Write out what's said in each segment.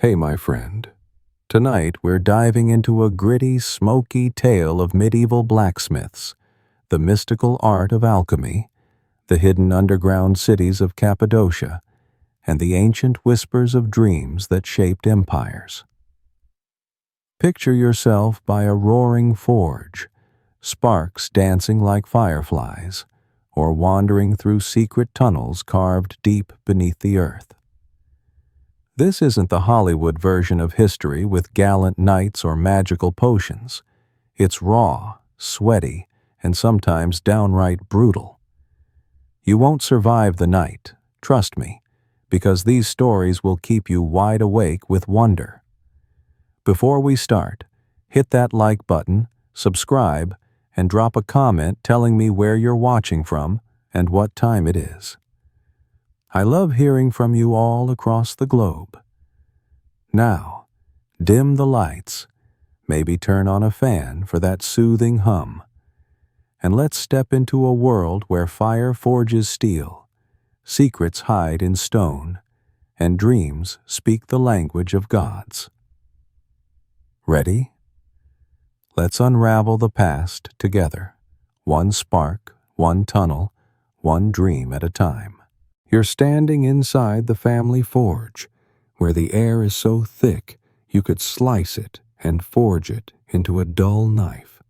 Hey, my friend. Tonight we're diving into a gritty, smoky tale of medieval blacksmiths, the mystical art of alchemy, the hidden underground cities of Cappadocia, and the ancient whispers of dreams that shaped empires. Picture yourself by a roaring forge, sparks dancing like fireflies, or wandering through secret tunnels carved deep beneath the earth. This isn't the Hollywood version of history with gallant knights or magical potions. It's raw, sweaty, and sometimes downright brutal. You won't survive the night, trust me, because these stories will keep you wide awake with wonder. Before we start, hit that like button, subscribe, and drop a comment telling me where you're watching from and what time it is. I love hearing from you all across the globe. Now, dim the lights, maybe turn on a fan for that soothing hum, and let's step into a world where fire forges steel, secrets hide in stone, and dreams speak the language of gods. Ready? Let's unravel the past together, one spark, one tunnel, one dream at a time. You're standing inside the family forge, where the air is so thick you could slice it and forge it into a dull knife.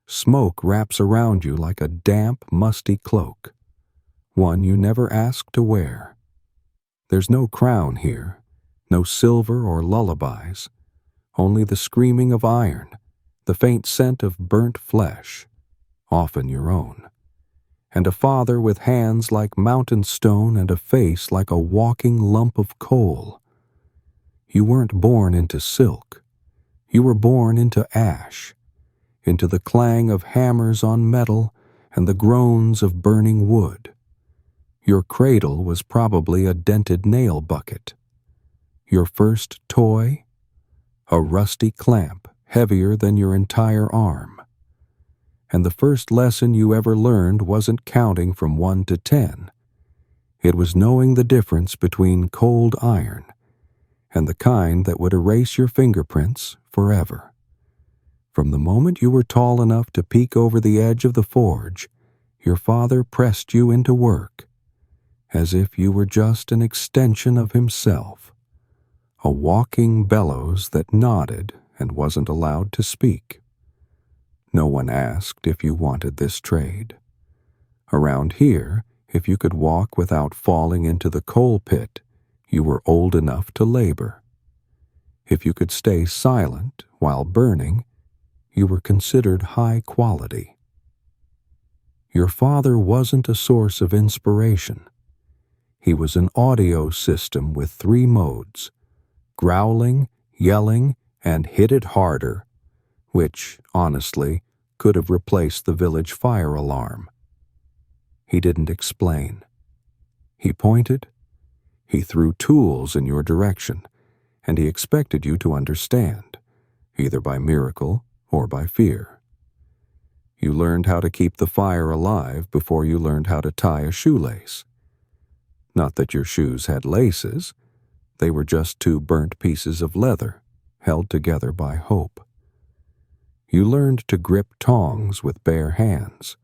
Smoke wraps around you like a damp, musty cloak, one you never asked to wear. There's no crown here, no silver or lullabies, only the screaming of iron, the faint scent of burnt flesh, often your own, and a father with hands like mountain stone and a face like a walking lump of coal. You weren't born into silk. You were born into ash, into the clang of hammers on metal and the groans of burning wood. Your cradle was probably a dented nail bucket. Your first toy? A rusty clamp heavier than your entire arm. And the first lesson you ever learned wasn't counting from 1 to 10. It was knowing the difference between cold iron and the kind that would erase your fingerprints forever. From the moment you were tall enough to peek over the edge of the forge, your father pressed you into work, as if you were just an extension of himself, a walking bellows that nodded and wasn't allowed to speak. No one asked if you wanted this trade. Around here, if you could walk without falling into the coal pit, you were old enough to labor. If you could stay silent while burning, you were considered high quality. Your father wasn't a source of inspiration. He was an audio system with 3 modes: growling, yelling, and hit it harder, which, honestly, could have replaced the village fire alarm. He didn't explain. He pointed. He threw tools in your direction, and he expected you to understand, either by miracle or by fear. You learned how to keep the fire alive before you learned how to tie a shoelace. Not that your shoes had laces, they were just 2 burnt pieces of leather held together by hope. You learned to grip tongs with bare hands,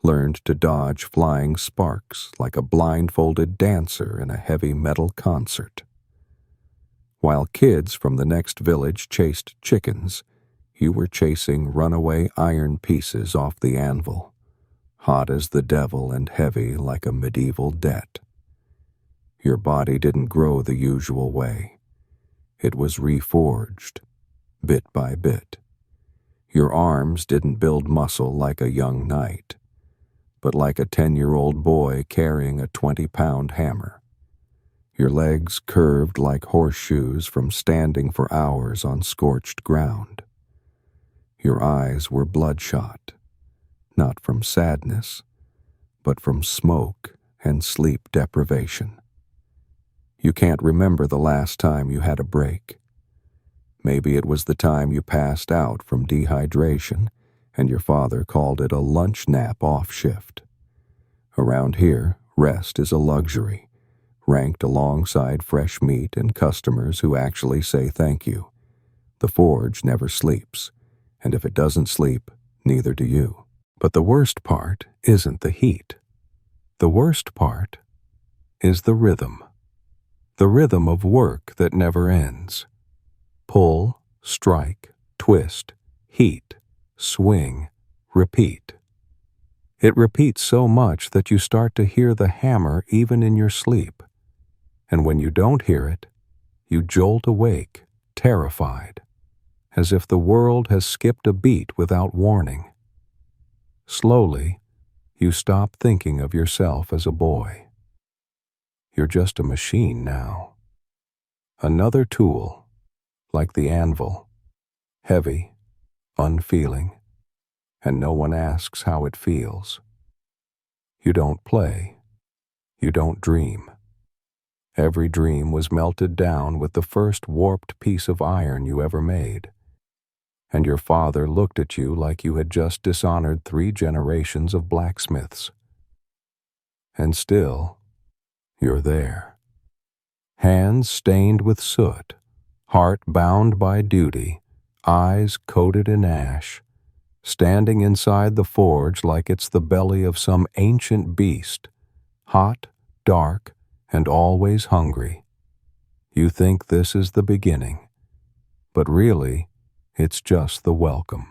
learned to dodge flying sparks like a blindfolded dancer in a heavy metal concert. While kids from the next village chased chickens, you were chasing runaway iron pieces off the anvil, hot as the devil and heavy like a medieval debt. Your body didn't grow the usual way. It was reforged, bit by bit. Your arms didn't build muscle like a young knight, but like a 10-year-old boy carrying a 20-pound hammer. Your legs curved like horseshoes from standing for hours on scorched ground. Your eyes were bloodshot, not from sadness, but from smoke and sleep deprivation. You can't remember the last time you had a break. Maybe it was the time you passed out from dehydration and your father called it a lunch nap off shift. Around here, rest is a luxury. ranked alongside fresh meat and customers who actually say thank you. The forge never sleeps, and if it doesn't sleep, neither do you. But the worst part isn't the heat. The worst part is the rhythm of work that never ends. Pull, strike, twist, heat, swing, repeat. It repeats so much that you start to hear the hammer even in your sleep. And when you don't hear it, you jolt awake, terrified, as if the world has skipped a beat without warning. Slowly, you stop thinking of yourself as a boy. You're just a machine now. Another tool, like the anvil, heavy, unfeeling, and no one asks how it feels. You don't play. You don't dream. Every dream was melted down with the first warped piece of iron you ever made. And your father looked at you like you had just dishonored 3 generations of blacksmiths. And still, you're there. Hands stained with soot, heart bound by duty, eyes coated in ash, standing inside the forge like it's the belly of some ancient beast, hot, dark, and always hungry. You think this is the beginning, but really, it's just the welcome.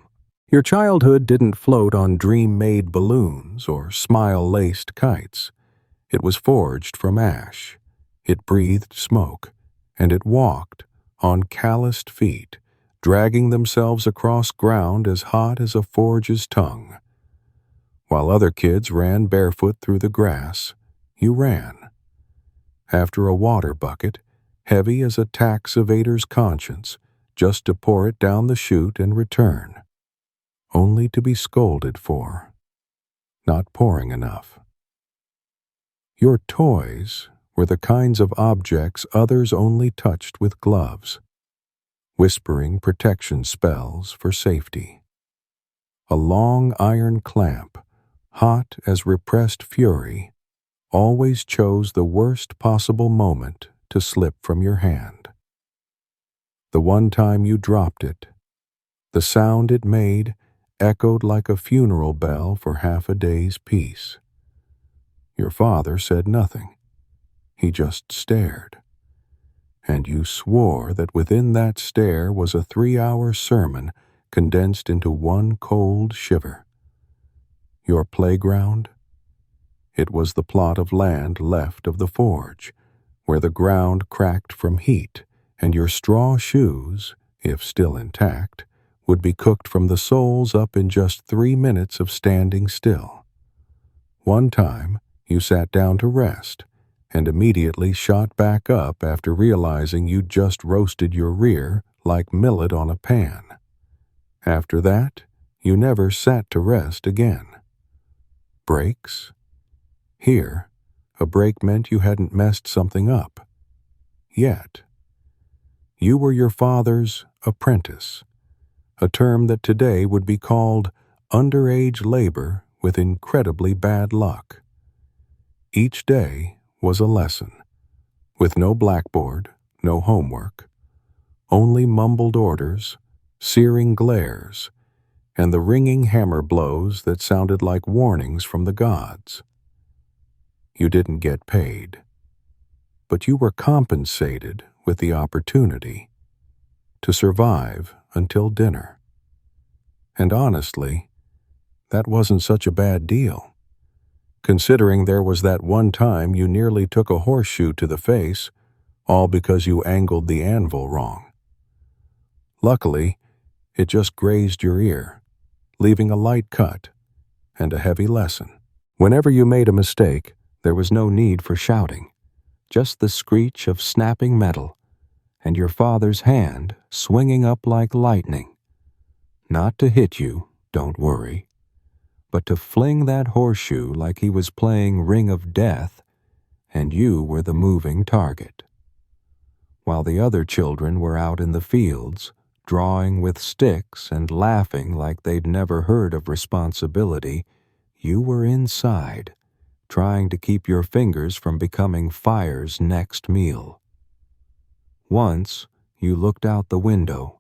Your childhood didn't float on dream-made balloons or smile-laced kites. It was forged from ash. It breathed smoke, and it walked on calloused feet, dragging themselves across ground as hot as a forge's tongue. While other kids ran barefoot through the grass, you ran. After a water bucket, heavy as a tax evader's conscience, just to pour it down the chute and return, only to be scolded for not pouring enough. Your toys were the kinds of objects others only touched with gloves, whispering protection spells for safety. A long iron clamp, hot as repressed fury, always chose the worst possible moment to slip from your hand. The one time you dropped it, the sound it made echoed like a funeral bell for half a day's peace. Your father said nothing. He just stared. And you swore that within that stare was a 3-hour sermon condensed into one cold shiver. Your playground? It was the plot of land left of the forge, where the ground cracked from heat, and your straw shoes, if still intact, would be cooked from the soles up in just 3 minutes of standing still. One time, you sat down to rest, and immediately shot back up after realizing you'd just roasted your rear like millet on a pan. After that, you never sat to rest again. Breaks? Here, a break meant you hadn't messed something up. Yet. You were your father's apprentice, a term that today would be called underage labor with incredibly bad luck. Each day was a lesson, with no blackboard, no homework, only mumbled orders, searing glares, and the ringing hammer blows that sounded like warnings from the gods. You didn't get paid, but you were compensated with the opportunity to survive until dinner. And honestly, that wasn't such a bad deal, considering there was that one time you nearly took a horseshoe to the face, all because you angled the anvil wrong. Luckily, it just grazed your ear, leaving a light cut and a heavy lesson. Whenever you made a mistake, there was no need for shouting, just the screech of snapping metal, and your father's hand swinging up like lightning. Not to hit you, don't worry, but to fling that horseshoe like he was playing Ring of Death, and you were the moving target. While the other children were out in the fields, drawing with sticks and laughing like they'd never heard of responsibility, you were inside, trying to keep your fingers from becoming fire's next meal. Once, you looked out the window,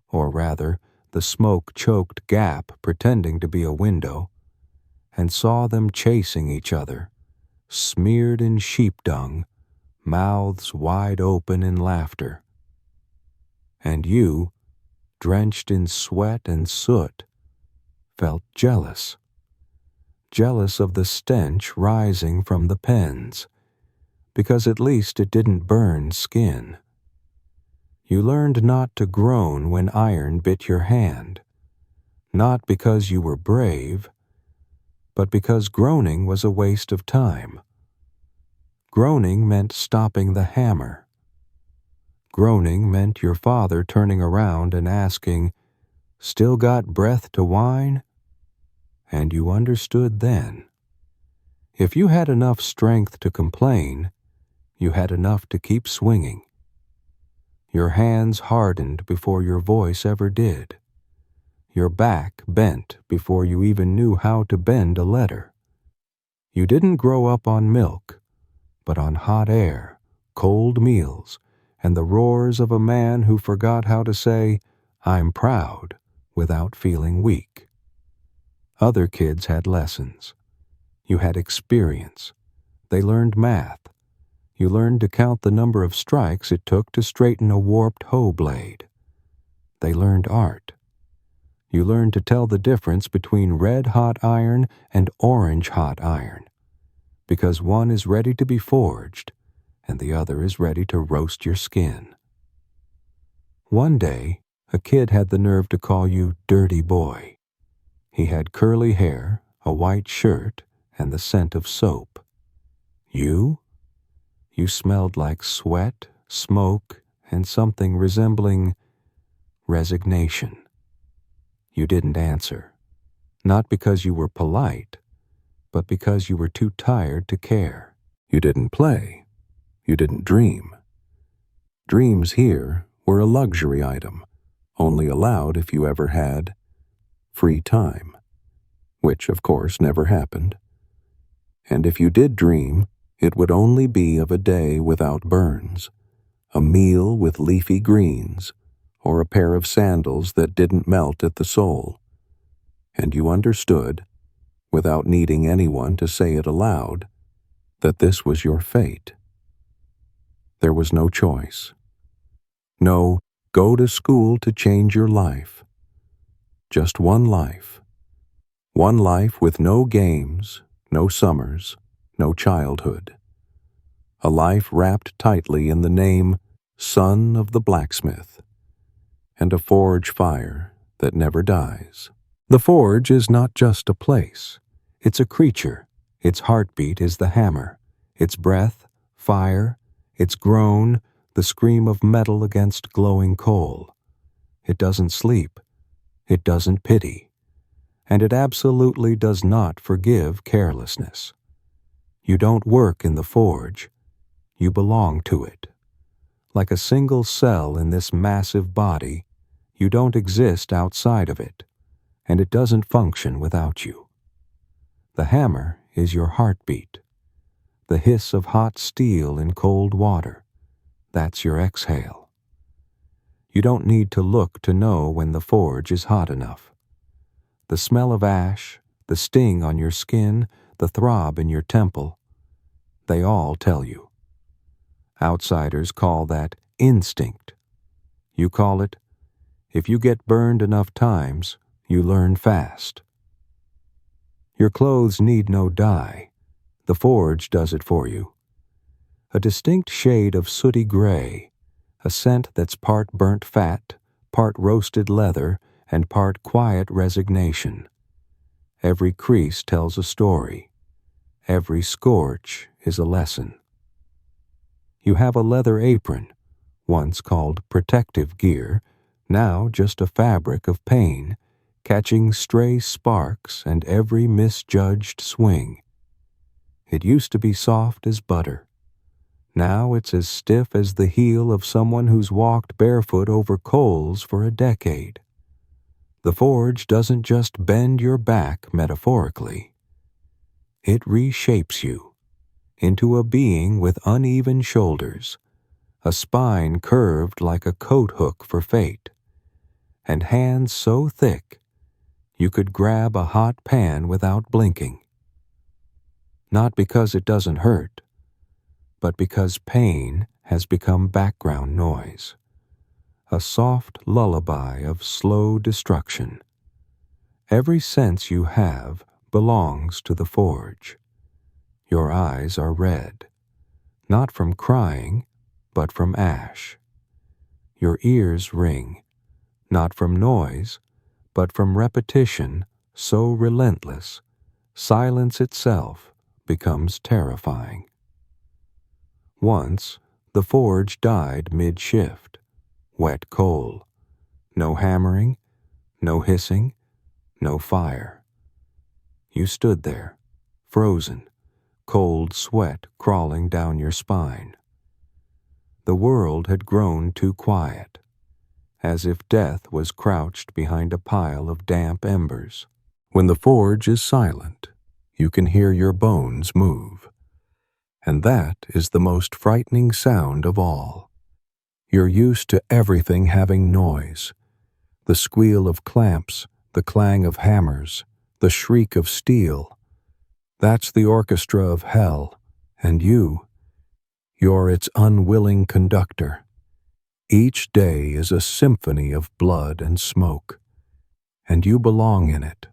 or rather, the smoke-choked gap pretending to be a window, and saw them chasing each other, smeared in sheep-dung, mouths wide open in laughter. And you, drenched in sweat and soot, felt jealous. Jealous of the stench rising from the pens, because at least it didn't burn skin. You learned not to groan when iron bit your hand, not because you were brave, but because groaning was a waste of time. Groaning meant stopping the hammer. Groaning meant your father turning around and asking, "Still got breath to whine?" And you understood then. If you had enough strength to complain, you had enough to keep swinging. Your hands hardened before your voice ever did. Your back bent before you even knew how to bend a letter. You didn't grow up on milk, but on hot air, cold meals, and the roars of a man who forgot how to say, "I'm proud," without feeling weak. Other kids had lessons. You had experience. They learned math. You learned to count the number of strikes it took to straighten a warped hoe blade. They learned art. You learned to tell the difference between red-hot iron and orange-hot iron, because one is ready to be forged, and the other is ready to roast your skin. One day, a kid had the nerve to call you dirty boy. He had curly hair, a white shirt, and the scent of soap. You? You smelled like sweat, smoke, and something resembling resignation. You didn't answer, not because you were polite, but because you were too tired to care. You didn't play. You didn't dream. Dreams here were a luxury item, only allowed if you ever had free time, which of course never happened. And if you did dream, it would only be of a day without burns, a meal with leafy greens, or a pair of sandals that didn't melt at the sole. And you understood, without needing anyone to say it aloud, that this was your fate. There was no choice. No, go to school to change your life. Just one life. One life with no games, no summers, no childhood. A life wrapped tightly in the name Son of the Blacksmith, and a forge fire that never dies. The forge is not just a place. It's a creature. Its heartbeat is the hammer. Its breath, fire. Its groan, the scream of metal against glowing coal. It doesn't sleep. It doesn't pity. And it absolutely does not forgive carelessness. You don't work in the forge. You belong to it. Like a single cell in this massive body, you don't exist outside of it, and it doesn't function without you. The hammer is your heartbeat. The hiss of hot steel in cold water, that's your exhale. You don't need to look to know when the forge is hot enough. The smell of ash, the sting on your skin, the throb in your temple, they all tell you. Outsiders call that instinct. You call it, if you get burned enough times, you learn fast. Your clothes need no dye. The forge does it for you. A distinct shade of sooty gray, a scent that's part burnt fat, part roasted leather, and part quiet resignation. Every crease tells a story. Every scorch is a lesson. You have a leather apron, once called protective gear, now just a fabric of pain, catching stray sparks and every misjudged swing. It used to be soft as butter. Now it's as stiff as the heel of someone who's walked barefoot over coals for a decade. The forge doesn't just bend your back metaphorically. It reshapes you into a being with uneven shoulders, a spine curved like a coat hook for fate, and hands so thick you could grab a hot pan without blinking. Not because it doesn't hurt, but because pain has become background noise, a soft lullaby of slow destruction. Every sense you have belongs to the forge. Your eyes are red, not from crying, but from ash. Your ears ring, not from noise, but from repetition so relentless, silence itself becomes terrifying. Once, the forge died mid-shift, wet coal. No hammering, no hissing, no fire. You stood there, frozen, cold sweat crawling down your spine. The world had grown too quiet, as if death was crouched behind a pile of damp embers. When the forge is silent, you can hear your bones move. And that is the most frightening sound of all. You're used to everything having noise. The squeal of clamps, the clang of hammers, the shriek of steel. That's the orchestra of hell, and you're its unwilling conductor. Each day is a symphony of blood and smoke, and you belong in it,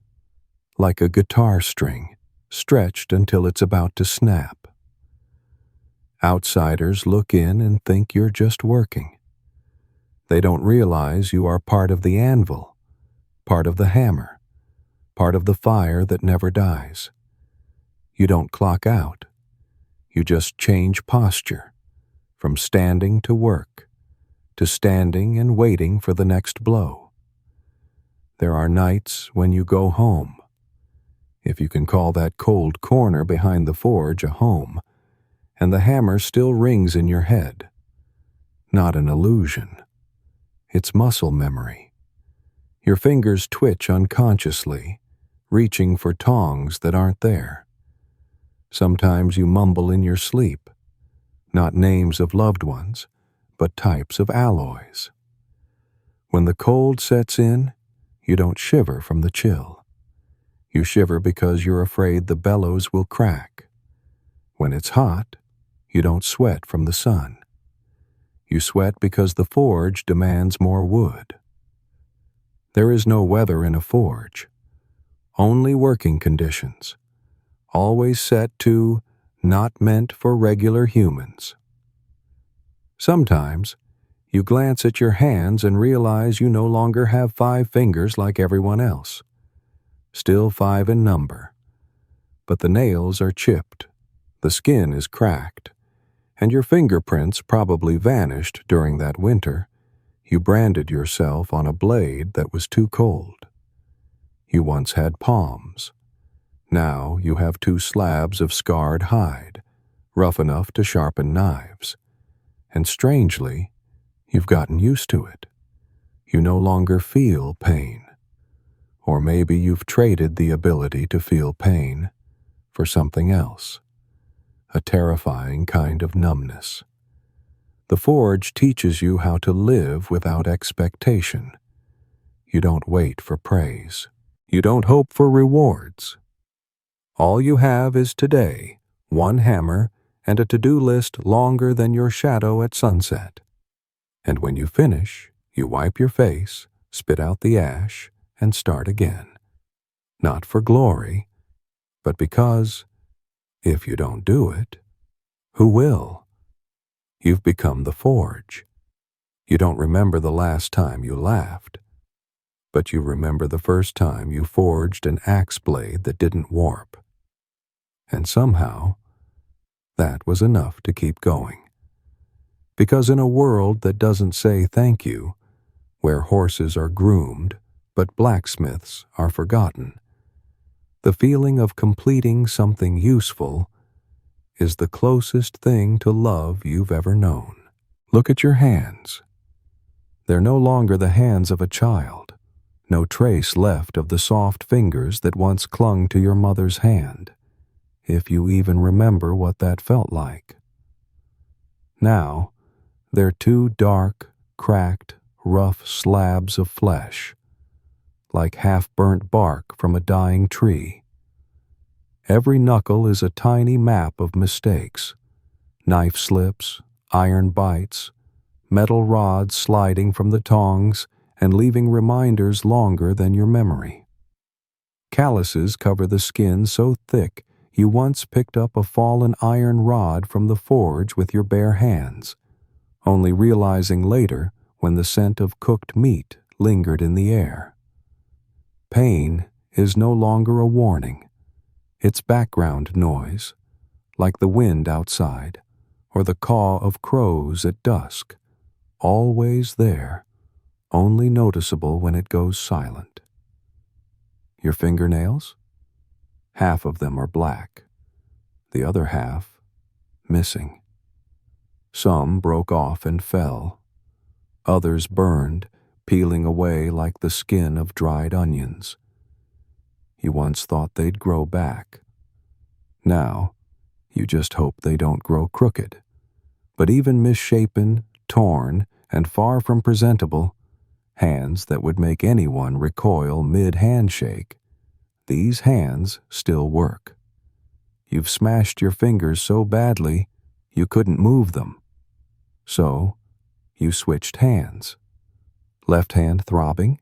like a guitar string, stretched until it's about to snap. Outsiders look in and think you're just working. They don't realize you are part of the anvil, part of the hammer, part of the fire that never dies. You don't clock out. You just change posture, from standing to work, to standing and waiting for the next blow. There are nights when you go home, if you can call that cold corner behind the forge a home, and the hammer still rings in your head. Not an illusion. It's muscle memory. Your fingers twitch unconsciously, reaching for tongs that aren't there. Sometimes you mumble in your sleep, not names of loved ones, but types of alloys. When the cold sets in, you don't shiver from the chill. You shiver because you're afraid the bellows will crack. When it's hot, you don't sweat from the sun. You sweat because the forge demands more wood. There is no weather in a forge, only working conditions, always set to not meant for regular humans. Sometimes, you glance at your hands and realize you no longer have 5 fingers like everyone else. Still 5 in number. But the nails are chipped, the skin is cracked, and your fingerprints probably vanished during that winter. You branded yourself on a blade that was too cold. You once had palms. Now you have 2 slabs of scarred hide, rough enough to sharpen knives. And strangely, you've gotten used to it. You no longer feel pain. Or maybe you've traded the ability to feel pain for something else, a terrifying kind of numbness. The forge teaches you how to live without expectation. You don't wait for praise. You don't hope for rewards. All you have is today, 1 hammer, and a to-do list longer than your shadow at sunset. And when you finish, you wipe your face, spit out the ash, and start again. Not for glory, but because, if you don't do it, who will? You've become the forge. You don't remember the last time you laughed, but you remember the first time you forged an axe blade that didn't warp. And somehow, that was enough to keep going. Because in a world that doesn't say thank you, where horses are groomed, but blacksmiths are forgotten, the feeling of completing something useful is the closest thing to love you've ever known. Look at your hands. They're no longer the hands of a child, no trace left of the soft fingers that once clung to your mother's hand. if you even remember what that felt like. Now, they're two dark, cracked, rough slabs of flesh, like half-burnt bark from a dying tree. Every knuckle is a tiny map of mistakes, knife slips, iron bites, metal rods sliding from the tongs and leaving reminders longer than your memory. Calluses cover the skin so thick you once picked up a fallen iron rod from the forge with your bare hands, only realizing later when the scent of cooked meat lingered in the air. Pain is no longer a warning. It's background noise, like the wind outside or the caw of crows at dusk, always there, only noticeable when it goes silent. Your fingernails? Half of them are black, the other half missing. Some broke off and fell, others burned, peeling away like the skin of dried onions. You once thought they'd grow back. Now, you just hope they don't grow crooked. But even misshapen, torn, and far from presentable, hands that would make anyone recoil mid-handshake, these hands still work. You've smashed your fingers so badly you couldn't move them. So, you switched hands. Left hand throbbing?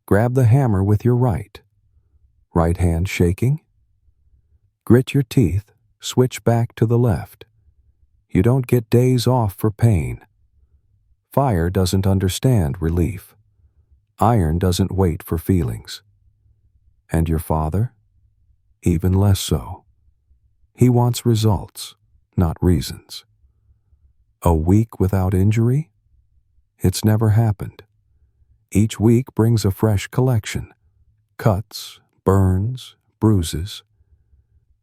Grab the hammer with your right. Right hand shaking? Grit your teeth, switch back to the left. You don't get days off for pain. Fire doesn't understand relief. Iron doesn't wait for feelings. And your father? Even less so. He wants results, not reasons. A week without injury? It's never happened. Each week brings a fresh collection. Cuts, burns, bruises.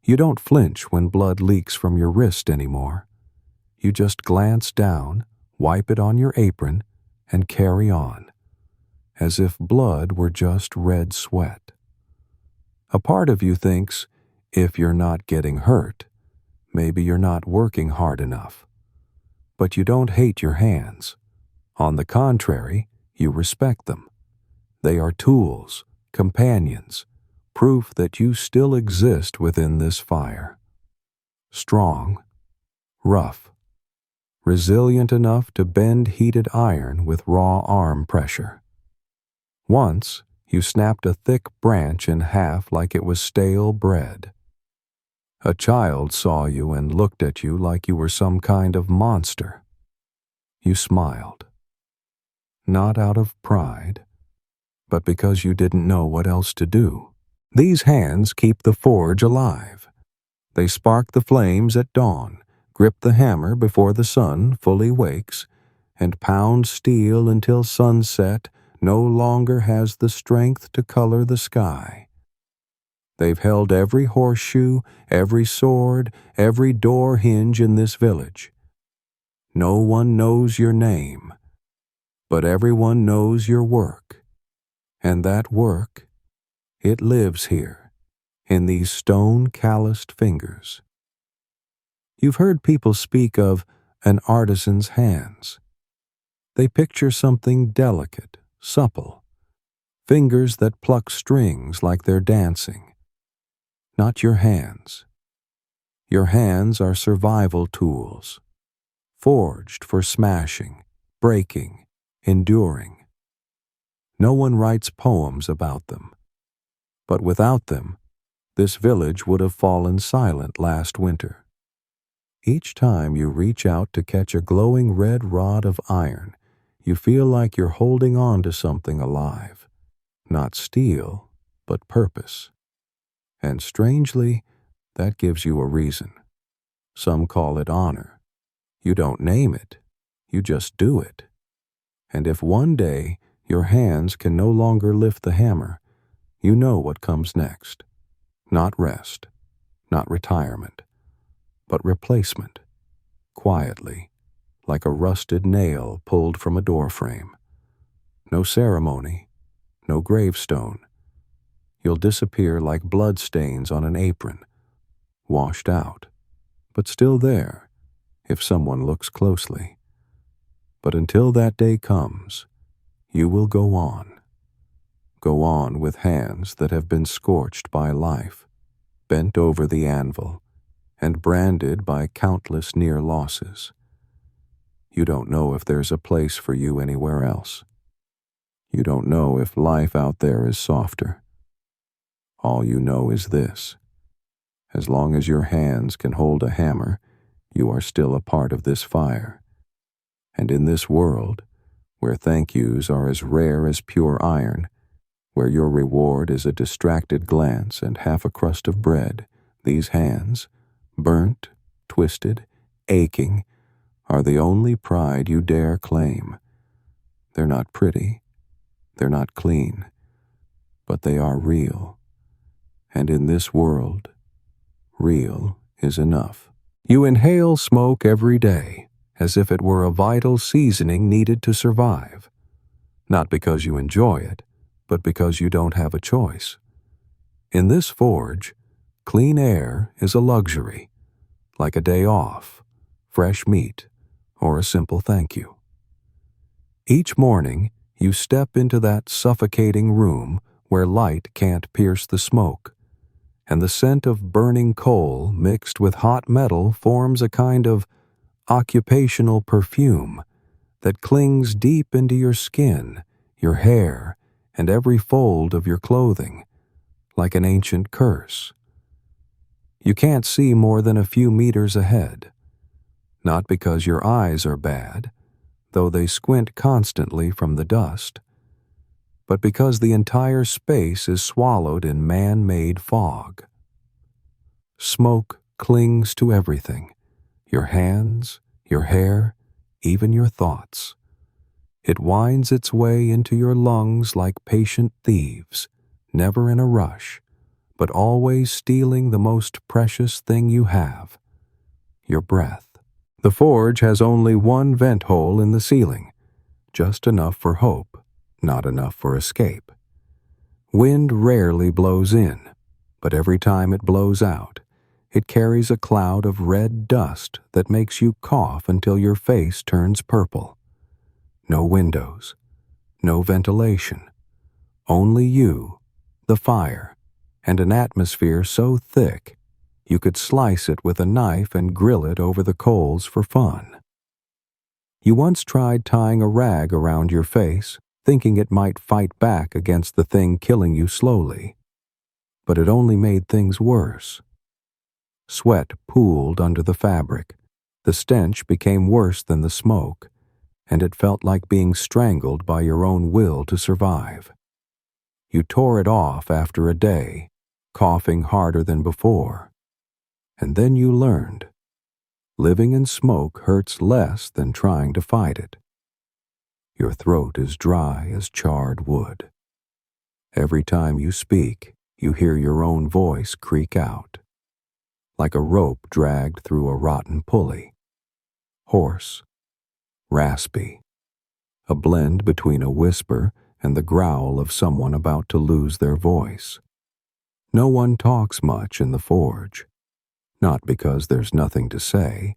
You don't flinch when blood leaks from your wrist anymore. You just glance down, wipe it on your apron, and carry on, as if blood were just red sweat. A part of you thinks, if you're not getting hurt, maybe you're not working hard enough. But you don't hate your hands. On the contrary, you respect them. They are tools, companions, proof that you still exist within this fire. Strong, rough, resilient enough to bend heated iron with raw arm pressure. Once, you snapped a thick branch in half like it was stale bread. A child saw you and looked at you like you were some kind of monster. You smiled. Not out of pride, but because you didn't know what else to do. These hands keep the forge alive. They spark the flames at dawn, grip the hammer before the sun fully wakes, and pound steel until sunset no longer has the strength to color the sky. They've held every horseshoe, every sword, every door hinge in this village. No one knows your name, but everyone knows your work. And that work, it lives here, in these stone-calloused fingers. You've heard people speak of an artisan's hands. They picture something delicate, supple, fingers that pluck strings like they're dancing. Not your hands. Your hands are survival tools, forged for smashing, breaking, enduring. No one writes poems about them. But without them, this village would have fallen silent last winter. Each time you reach out to catch a glowing red rod of iron, you feel like you're holding on to something alive. Not steel, but purpose. And strangely, that gives you a reason. Some call it honor. You don't name it, you just do it. And if one day your hands can no longer lift the hammer, you know what comes next. Not rest, not retirement, but replacement, quietly, like a rusted nail pulled from a doorframe. No ceremony, no gravestone. You'll disappear like bloodstains on an apron, washed out, but still there if someone looks closely. But until that day comes, you will go on with hands that have been scorched by life, bent over the anvil, and branded by countless near losses. You don't know if there's a place for you anywhere else. You don't know if life out there is softer. All you know is this: as long as your hands can hold a hammer, you are still a part of this fire. And in this world, where thank yous are as rare as pure iron, where your reward is a distracted glance and half a crust of bread, these hands, burnt, twisted, aching, are the only pride you dare claim. They're not pretty, they're not clean, but they are real. And in this world, real is enough. You inhale smoke every day, as if it were a vital seasoning needed to survive. Not because you enjoy it, but because you don't have a choice. In this forge, clean air is a luxury, like a day off, fresh meat, or a simple thank you. Each morning, you step into that suffocating room where light can't pierce the smoke, and the scent of burning coal mixed with hot metal forms a kind of occupational perfume that clings deep into your skin, your hair, and every fold of your clothing, like an ancient curse. You can't see more than a few meters ahead, not because your eyes are bad, though they squint constantly from the dust, but because the entire space is swallowed in man-made fog. Smoke clings to everything: your hands, your hair, even your thoughts. It winds its way into your lungs like patient thieves, never in a rush, but always stealing the most precious thing you have: your breath. The forge has only one vent hole in the ceiling, just enough for hope, not enough for escape. Wind rarely blows in, but every time it blows out, it carries a cloud of red dust that makes you cough until your face turns purple. No windows, no ventilation, only you, the fire, and an atmosphere so thick you could slice it with a knife and grill it over the coals for fun. You once tried tying a rag around your face, thinking it might fight back against the thing killing you slowly, but it only made things worse. Sweat pooled under the fabric, the stench became worse than the smoke, and it felt like being strangled by your own will to survive. You tore it off after a day, coughing harder than before. And then you learned: living in smoke hurts less than trying to fight it. Your throat is dry as charred wood. Every time you speak, you hear your own voice creak out, like a rope dragged through a rotten pulley. Hoarse, raspy, a blend between a whisper and the growl of someone about to lose their voice. No one talks much in the forge, not because there's nothing to say,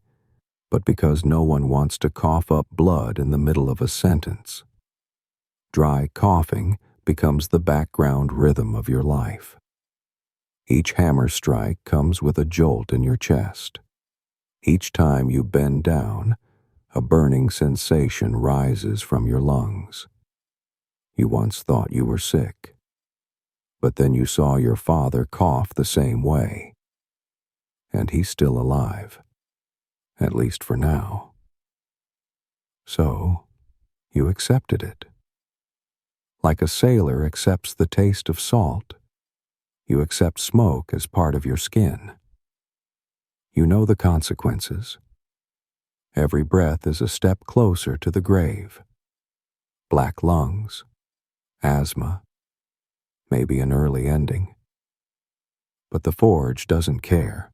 but because no one wants to cough up blood in the middle of a sentence. Dry coughing becomes the background rhythm of your life. Each hammer strike comes with a jolt in your chest. Each time you bend down, a burning sensation rises from your lungs. You once thought you were sick, but then you saw your father cough the same way. And he's still alive, at least for now. So, you accepted it. Like a sailor accepts the taste of salt, you accept smoke as part of your skin. You know the consequences. Every breath is a step closer to the grave. Black lungs, asthma, maybe an early ending. But the forge doesn't care.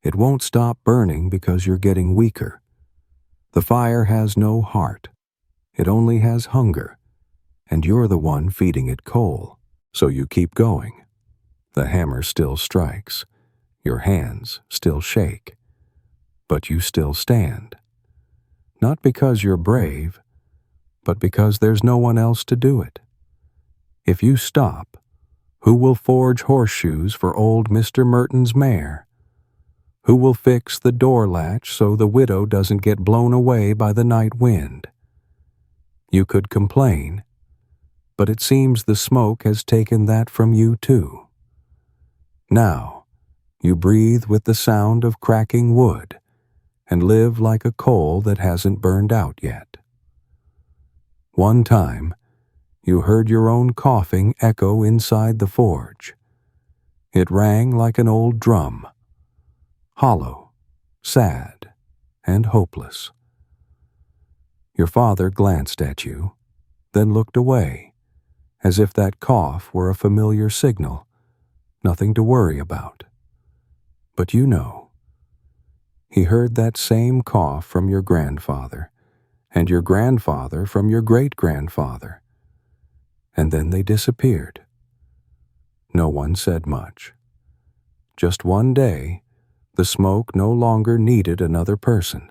It won't stop burning because you're getting weaker. The fire has no heart. It only has hunger, and you're the one feeding it coal. So you keep going. The hammer still strikes. Your hands still shake, but you still stand. Not because you're brave, but because there's no one else to do it. If you stop, who will forge horseshoes for old Mr. Merton's mare? Who will fix the door latch so the widow doesn't get blown away by the night wind? You could complain, but it seems the smoke has taken that from you too. Now, you breathe with the sound of cracking wood and live like a coal that hasn't burned out yet. One time, you heard your own coughing echo inside the forge. It rang like an old drum, hollow, sad, and hopeless. Your father glanced at you, then looked away, as if that cough were a familiar signal, nothing to worry about. But you know, he heard that same cough from your grandfather, and your grandfather from your great-grandfather, and then they disappeared. No one said much. Just one day, the smoke no longer needed another person.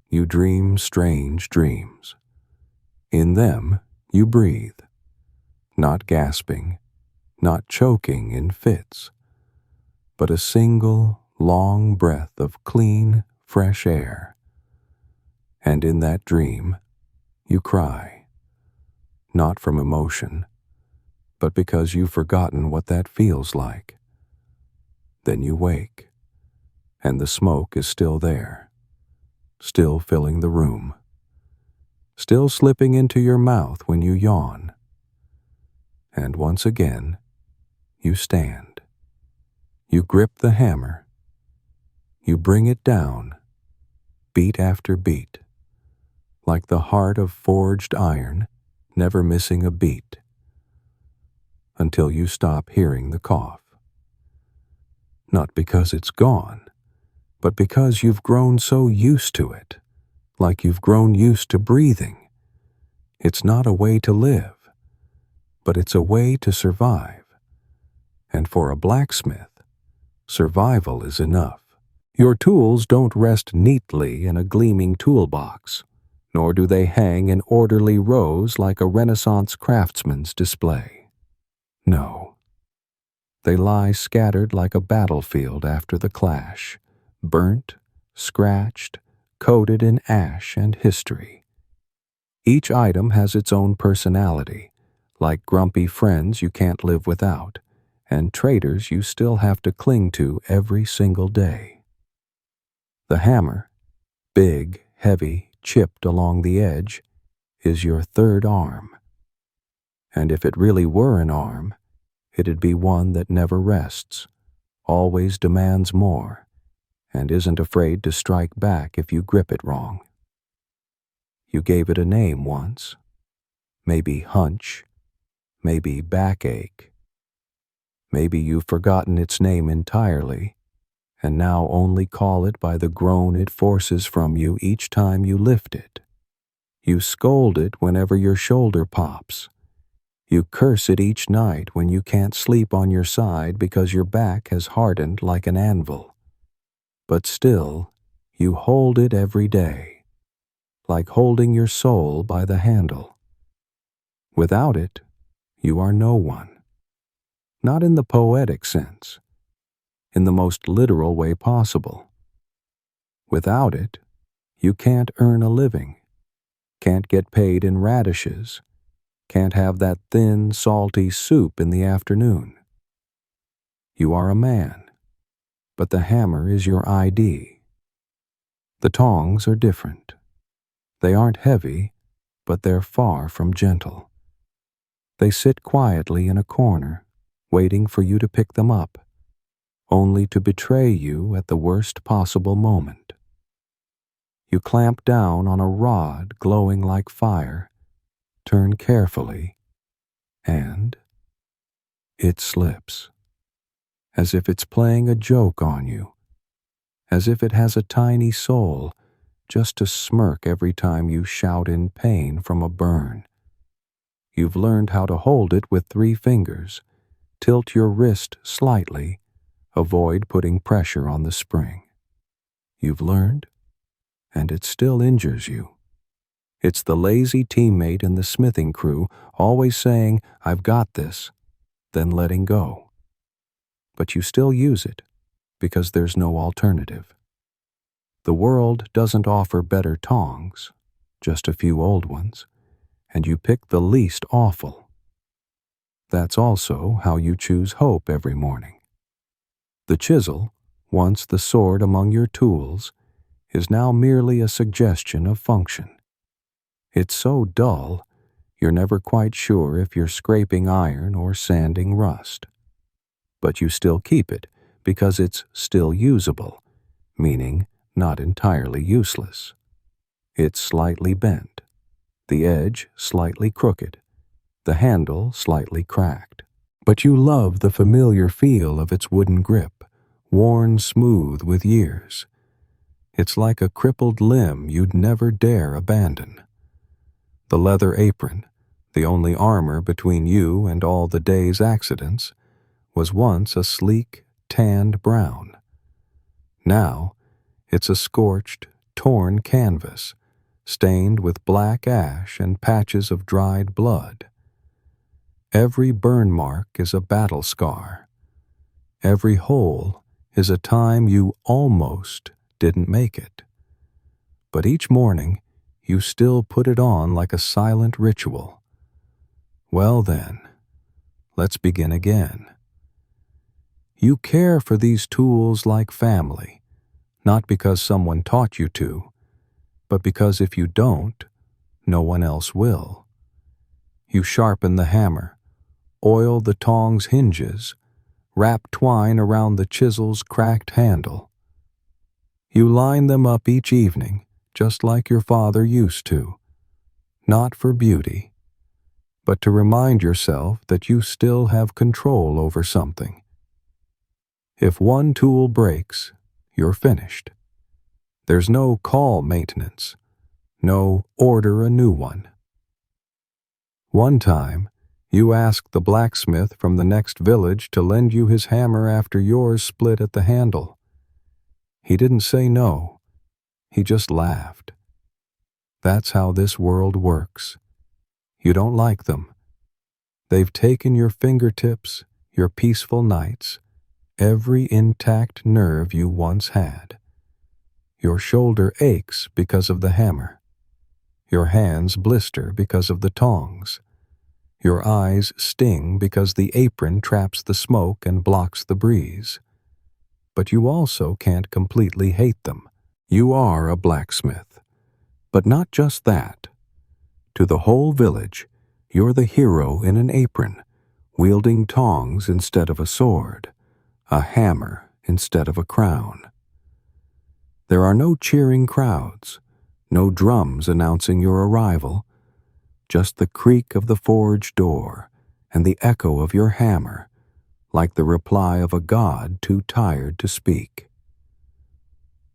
You dream strange dreams. In them, you breathe, not gasping, not choking in fits, but a single, long breath of clean, fresh air. And in that dream, you cry, not from emotion, but because you've forgotten what that feels like. Then you wake, and the smoke is still there, still filling the room, still slipping into your mouth when you yawn. And once again, you stand. You grip the hammer. You bring it down, beat after beat, like the heart of forged iron, never missing a beat, until you stop hearing the cough. Not because it's gone, but because you've grown so used to it, like you've grown used to breathing. It's not a way to live, but it's a way to survive. And for a blacksmith, survival is enough. Your tools don't rest neatly in a gleaming toolbox, nor do they hang in orderly rows like a Renaissance craftsman's display. No. They lie scattered like a battlefield after the clash, burnt, scratched, coated in ash and history. Each item has its own personality, like grumpy friends you can't live without, and traitors you still have to cling to every single day. The hammer, big, heavy, chipped along the edge, is your third arm. And if it really were an arm, it'd be one that never rests, always demands more, and isn't afraid to strike back if you grip it wrong. You gave it a name once, maybe hunch, maybe backache. Maybe you've forgotten its name entirely, and now only call it by the groan it forces from you each time you lift it. You scold it whenever your shoulder pops. You curse it each night when you can't sleep on your side because your back has hardened like an anvil. But still, you hold it every day, like holding your soul by the handle. Without it, you are no one. Not in the poetic sense, in the most literal way possible. Without it, you can't earn a living, can't get paid in radishes, can't have that thin, salty soup in the afternoon. You are a man, but the hammer is your ID. The tongs are different. They aren't heavy, but they're far from gentle. They sit quietly in a corner, waiting for you to pick them up, only to betray you at the worst possible moment. You clamp down on a rod glowing like fire, turn carefully, and it slips, as if it's playing a joke on you, as if it has a tiny soul, just to smirk every time you shout in pain from a burn. You've learned how to hold it with 3 fingers, tilt your wrist slightly, Avoid putting pressure on the spring. You've learned, and it still injures you. It's the lazy teammate in the smithing crew always saying, "I've got this," then letting go. But you still use it because there's no alternative. The world doesn't offer better tongs, just a few old ones, and you pick the least awful. That's also how you choose hope every morning. The chisel, once the sword among your tools, is now merely a suggestion of function. It's so dull, you're never quite sure if you're scraping iron or sanding rust. But you still keep it because it's still usable, meaning not entirely useless. It's slightly bent, the edge slightly crooked, the handle slightly cracked. But you love the familiar feel of its wooden grip, worn smooth with years. It's like a crippled limb you'd never dare abandon. The leather apron, the only armor between you and all the day's accidents, was once a sleek, tanned brown. Now, it's a scorched, torn canvas, stained with black ash and patches of dried blood. Every burn mark is a battle scar. Every hole is a time you almost didn't make it. But each morning, you still put it on like a silent ritual. Well then, let's begin again. You care for these tools like family, not because someone taught you to, but because if you don't, no one else will. You sharpen the hammer, oil the tong's hinges, wrap twine around the chisel's cracked handle. You line them up each evening, just like your father used to, not for beauty, but to remind yourself that you still have control over something. If one tool breaks, you're finished. There's no call maintenance, no order a new one. One time, you asked the blacksmith from the next village to lend you his hammer after yours split at the handle. He didn't say no. He just laughed. That's how this world works. You don't like them. They've taken your fingertips, your peaceful nights, every intact nerve you once had. Your shoulder aches because of the hammer. Your hands blister because of the tongs. Your eyes sting because the apron traps the smoke and blocks the breeze. But you also can't completely hate them. You are a blacksmith. But not just that. To the whole village, you're the hero in an apron, wielding tongs instead of a sword, a hammer instead of a crown. There are no cheering crowds, no drums announcing your arrival, just the creak of the forge door and the echo of your hammer, like the reply of a god too tired to speak.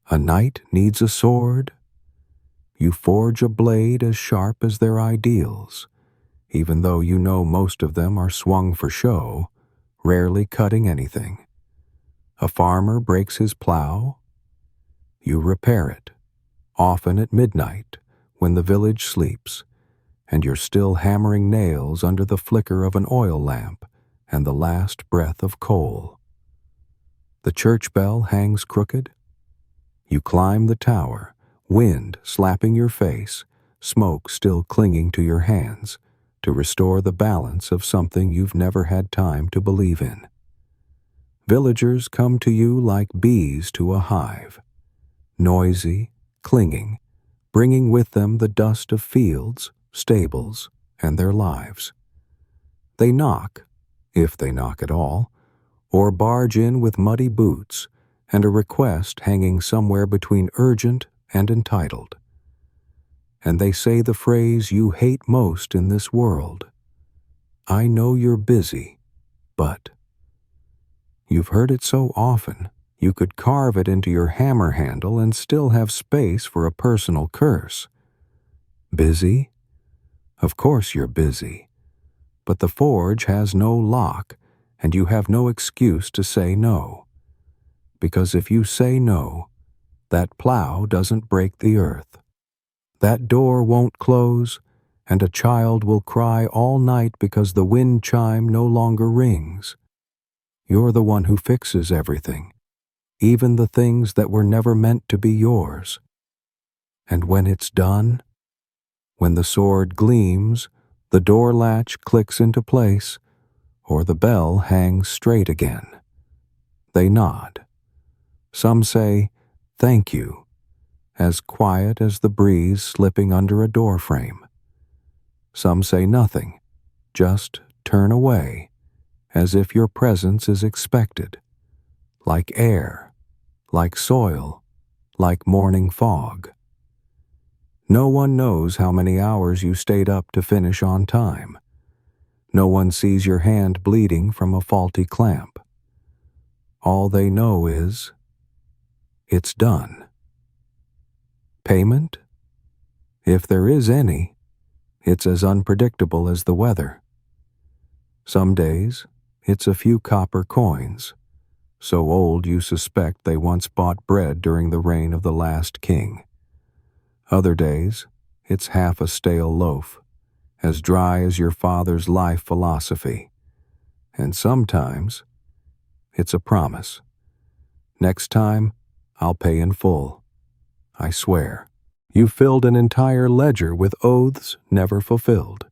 A knight needs a sword. You forge a blade as sharp as their ideals, even though you know most of them are swung for show, rarely cutting anything. A farmer breaks his plow. You repair it, often at midnight when the village sleeps, and you're still hammering nails under the flicker of an oil lamp and the last breath of coal. The church bell hangs crooked. You climb the tower, wind slapping your face, smoke still clinging to your hands, to restore the balance of something you've never had time to believe in. Villagers come to you like bees to a hive, noisy, clinging, bringing with them the dust of fields, stables, and their lives. They knock, if they knock at all, or barge in with muddy boots and a request hanging somewhere between urgent and entitled. And they say the phrase you hate most in this world. I know you're busy, but. You've heard it so often, you could carve it into your hammer handle and still have space for a personal curse. Busy? Of course you're busy. But the forge has no lock, and you have no excuse to say no. because if you say no, that plow doesn't break the earth. That door won't close, and a child will cry all night because the wind chime no longer rings. You're the one who fixes everything, even the things that were never meant to be yours. And when it's done, when the sword gleams, the door latch clicks into place, or the bell hangs straight again, they nod. Some say, "Thank you," as quiet as the breeze slipping under a door frame. Some say nothing, just turn away, as if your presence is expected, like air, like soil, like morning fog. No one knows how many hours you stayed up to finish on time. No one sees your hand bleeding from a faulty clamp. All they know is, it's done. Payment? If there is any, it's as unpredictable as the weather. Some days, it's a few copper coins, so old you suspect they once bought bread during the reign of the last king. Other days, it's half a stale loaf, as dry as your father's life philosophy. And sometimes, it's a promise. Next time, I'll pay in full. I swear. You filled an entire ledger with oaths never fulfilled.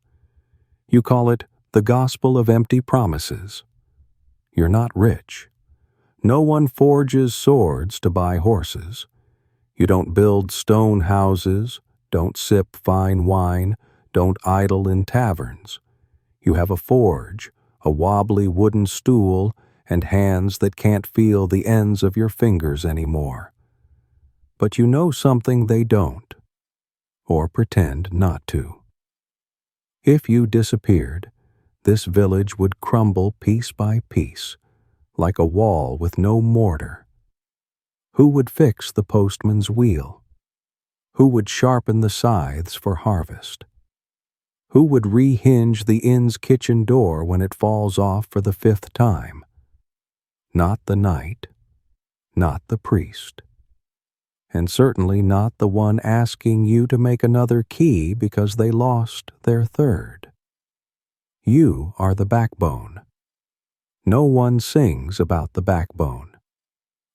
You call it the gospel of empty promises. You're not rich. No one forges swords to buy horses. You don't build stone houses, don't sip fine wine, don't idle in taverns. You have a forge, a wobbly wooden stool, and hands that can't feel the ends of your fingers anymore. But you know something they don't, or pretend not to. If you disappeared, this village would crumble piece by piece, like a wall with no mortar. Who would fix the postman's wheel? Who would sharpen the scythes for harvest? Who would rehinge the inn's kitchen door when it falls off for the 5th time? Not the knight, not the priest, and certainly not the one asking you to make another key because they lost their 3rd. You are the backbone. No one sings about the backbone,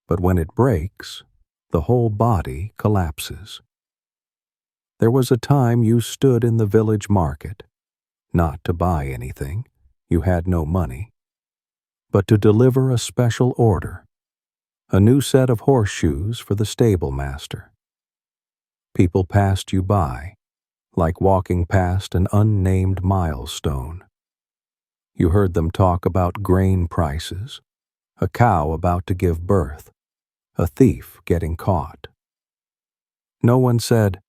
but when it breaks, the whole body collapses. There was a time you stood in the village market, not to buy anything, you had no money, but to deliver a special order, a new set of horseshoes for the stable master. People passed you by, like walking past an unnamed milestone. You heard them talk about grain prices, a cow about to give birth, a thief getting caught. No one said,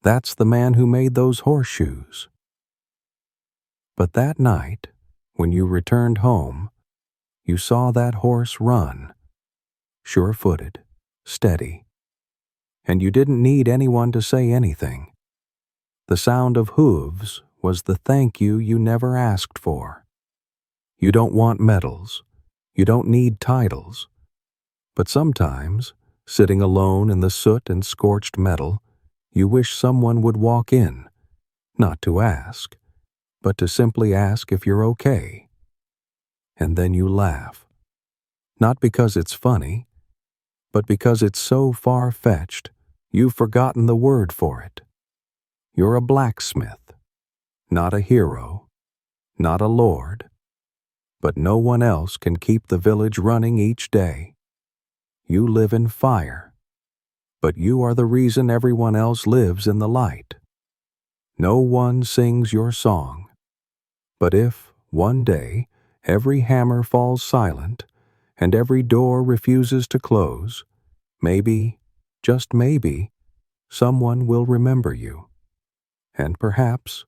"That's the man who made those horseshoes." But that night, when you returned home, you saw that horse run, sure-footed, steady, and you didn't need anyone to say anything. The sound of hooves was the thank you never asked for. You don't want medals, you don't need titles, but sometimes, sitting alone in the soot and scorched metal, you wish someone would walk in, not to ask, but to simply ask if you're okay. And then you laugh, not because it's funny, but because it's so far-fetched, you've forgotten the word for it. You're a blacksmith, not a hero, not a lord, but no one else can keep the village running each day. You live in fire, but you are the reason everyone else lives in the light. No one sings your song, but if, one day, every hammer falls silent, and every door refuses to close, maybe, just maybe, someone will remember you. And perhaps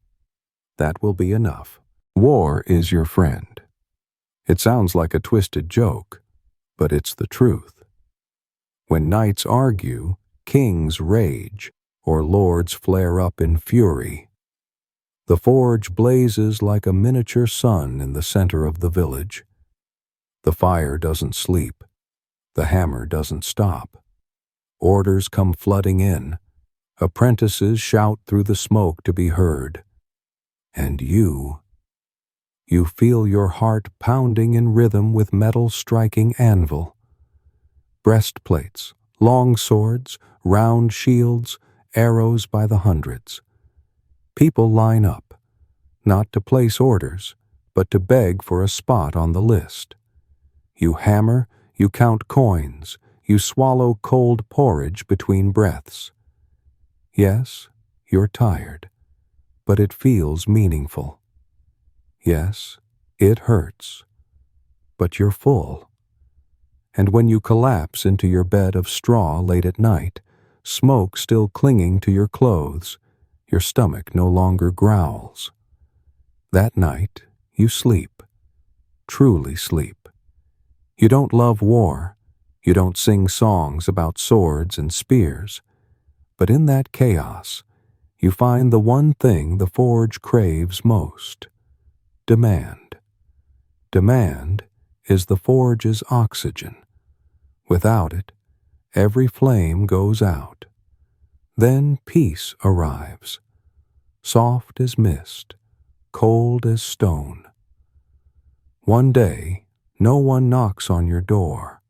that will be enough. War is your friend. It sounds like a twisted joke, but it's the truth. When knights argue, kings rage, or lords flare up in fury. The forge blazes like a miniature sun in the center of the village. The fire doesn't sleep. The hammer doesn't stop. Orders come flooding in. Apprentices shout through the smoke to be heard. And you feel your heart pounding in rhythm with metal striking anvil. Breastplates, long swords, round shields, arrows by the hundreds. People line up, not to place orders, but to beg for a spot on the list. You hammer, you count coins, you swallow cold porridge between breaths. Yes, you're tired, but it feels meaningful. Yes, it hurts, but you're full. And when you collapse into your bed of straw late at night, smoke still clinging to your clothes, your stomach no longer growls. That night, you sleep, truly sleep. You don't love war, you don't sing songs about swords and spears, but in that chaos, you find the one thing the forge craves most: demand. Demand is the forge's oxygen. Without it, every flame goes out. Then peace arrives, soft as mist, cold as stone. One day, no one knocks on your door.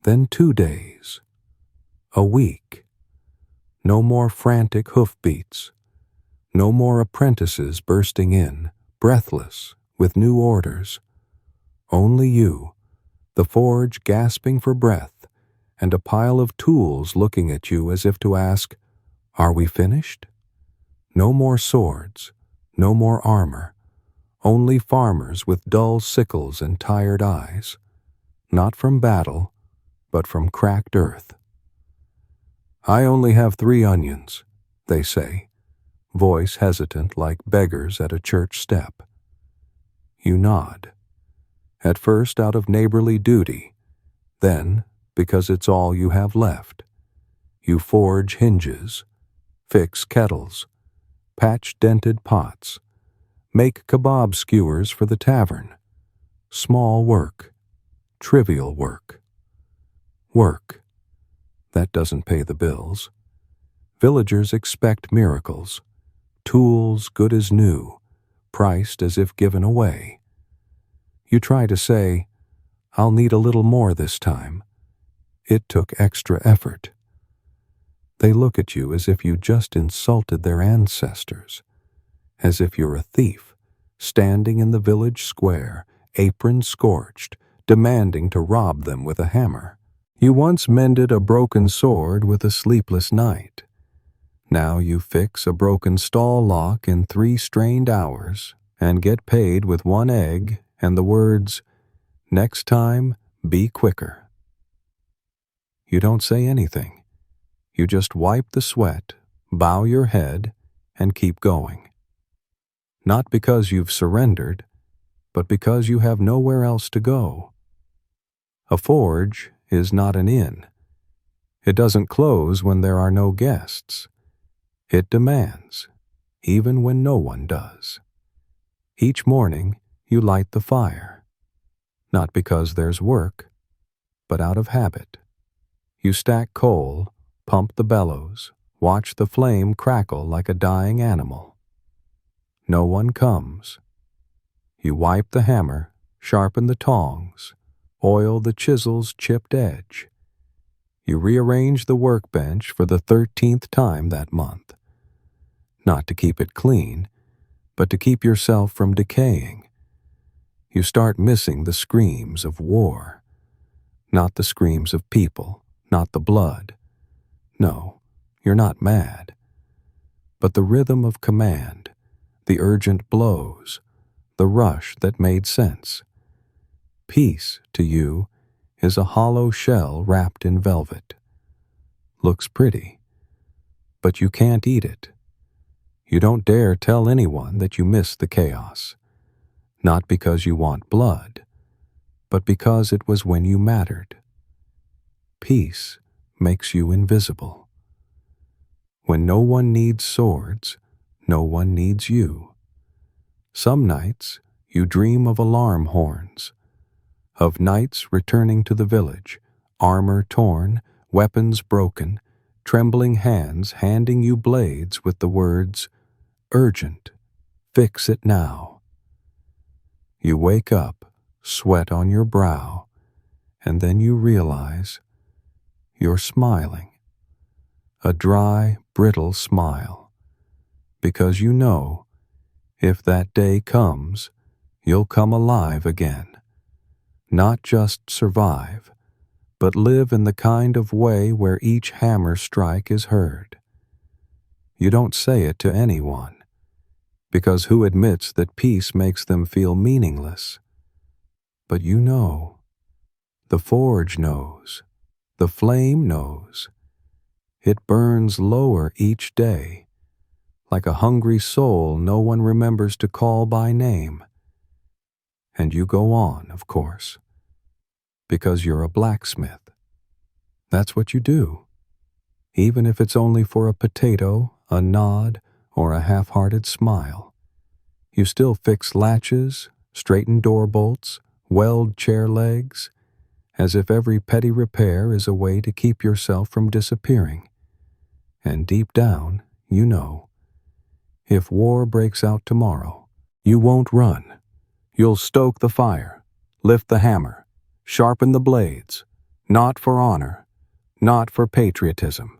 Then 2 days, a week. No more frantic hoofbeats. No more apprentices bursting in, breathless, with new orders. Only you, the forge gasping for breath, and a pile of tools looking at you as if to ask, "Are we finished?" No more swords, no more armor, only farmers with dull sickles and tired eyes, not from battle, but from cracked earth. "I only have 3 onions," they say, voice hesitant like beggars at a church step. You nod. At first out of neighborly duty, then because it's all you have left. You forge hinges, fix kettles, patch dented pots, make kebab skewers for the tavern. Small work, trivial work. Work. That doesn't pay the bills. Villagers expect miracles. Tools good as new, priced as if given away. You try to say, "I'll need a little more this time." It took extra effort. They look at you as if you just insulted their ancestors, as if you're a thief, standing in the village square, apron scorched, demanding to rob them with a hammer. You once mended a broken sword with a sleepless night. Now you fix a broken stall lock in 3 strained hours and get paid with 1 egg and the words, "Next time, be quicker." You don't say anything. You just wipe the sweat, bow your head, and keep going. Not because you've surrendered, but because you have nowhere else to go. A forge is not an inn. It doesn't close when there are no guests. It demands, even when no one does. Each morning, you light the fire. Not because there's work, but out of habit. You stack coal, pump the bellows, watch the flame crackle like a dying animal. No one comes. You wipe the hammer, sharpen the tongs, oil the chisel's chipped edge. You rearrange the workbench for the 13th time that month. Not to keep it clean, but to keep yourself from decaying. You start missing the screams of war. Not the screams of people, not the blood. No, you're not mad. But the rhythm of command, the urgent blows, the rush that made sense. Peace, to you, is a hollow shell wrapped in velvet. Looks pretty, but you can't eat it. You don't dare tell anyone that you miss the chaos, not because you want blood, but because it was when you mattered. Peace makes you invisible. When no one needs swords, no one needs you. Some nights you dream of alarm horns, of knights returning to the village, armor torn, weapons broken, trembling hands handing you blades with the words, "Urgent, fix it now." You wake up, sweat on your brow, and then you realize you're smiling. A dry, brittle smile, because you know if that day comes, you'll come alive again. Not just survive, but live in the kind of way where each hammer strike is heard. You don't say it to anyone, because who admits that peace makes them feel meaningless? But you know. The forge knows. The flame knows. It burns lower each day, like a hungry soul no one remembers to call by name. And you go on, of course, because you're a blacksmith. That's what you do, even if it's only for a potato, a nod, or a half-hearted smile. You still fix latches, straighten door bolts, weld chair legs, as if every petty repair is a way to keep yourself from disappearing. And deep down, you know, if war breaks out tomorrow, you won't run. You'll stoke the fire, lift the hammer, sharpen the blades, not for honor, not for patriotism,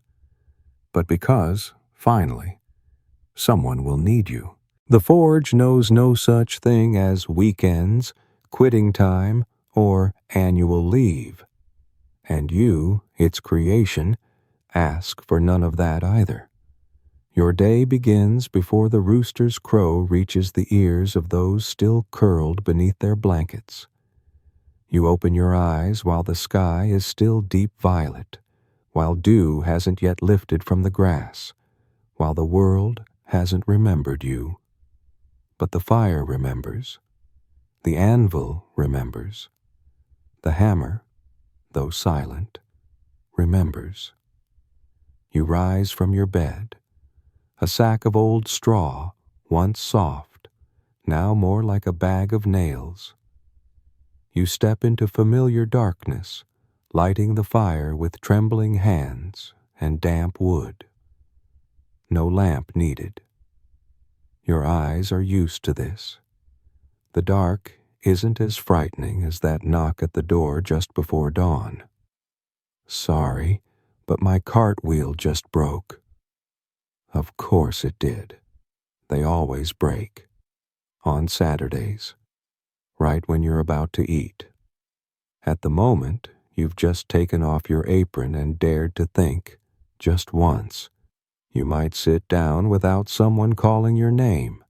but because, finally, someone will need you. The forge knows no such thing as weekends, quitting time, or annual leave. And you, its creation, ask for none of that either. Your day begins before the rooster's crow reaches the ears of those still curled beneath their blankets. You open your eyes while the sky is still deep violet, while dew hasn't yet lifted from the grass, while the world hasn't remembered you. But the fire remembers. The anvil remembers. The hammer, though silent, remembers. You rise from your bed, a sack of old straw, once soft, now more like a bag of nails. You step into familiar darkness, lighting the fire with trembling hands and damp wood. No lamp needed. Your eyes are used to this. The dark isn't as frightening as that knock at the door just before dawn. "Sorry, but my cartwheel just broke." Of course it did. They always break. On Saturdays, right when you're about to eat. At the moment, you've just taken off your apron and dared to think, just once, you might sit down without someone calling your name.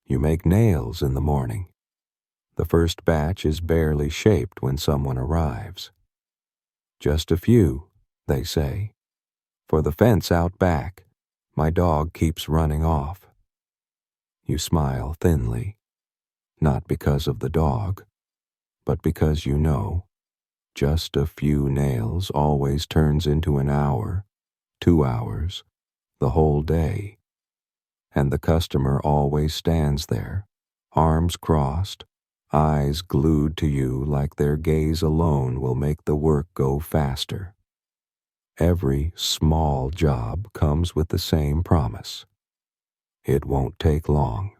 You make nails in the morning. The first batch is barely shaped when someone arrives. "Just a few," they say. "For the fence out back, my dog keeps running off." You smile thinly, not because of the dog, but because you know just a few nails always turns into an hour, 2 hours, the whole day. And the customer always stands there, arms crossed, eyes glued to you like their gaze alone will make the work go faster. Every small job comes with the same promise. It won't take long.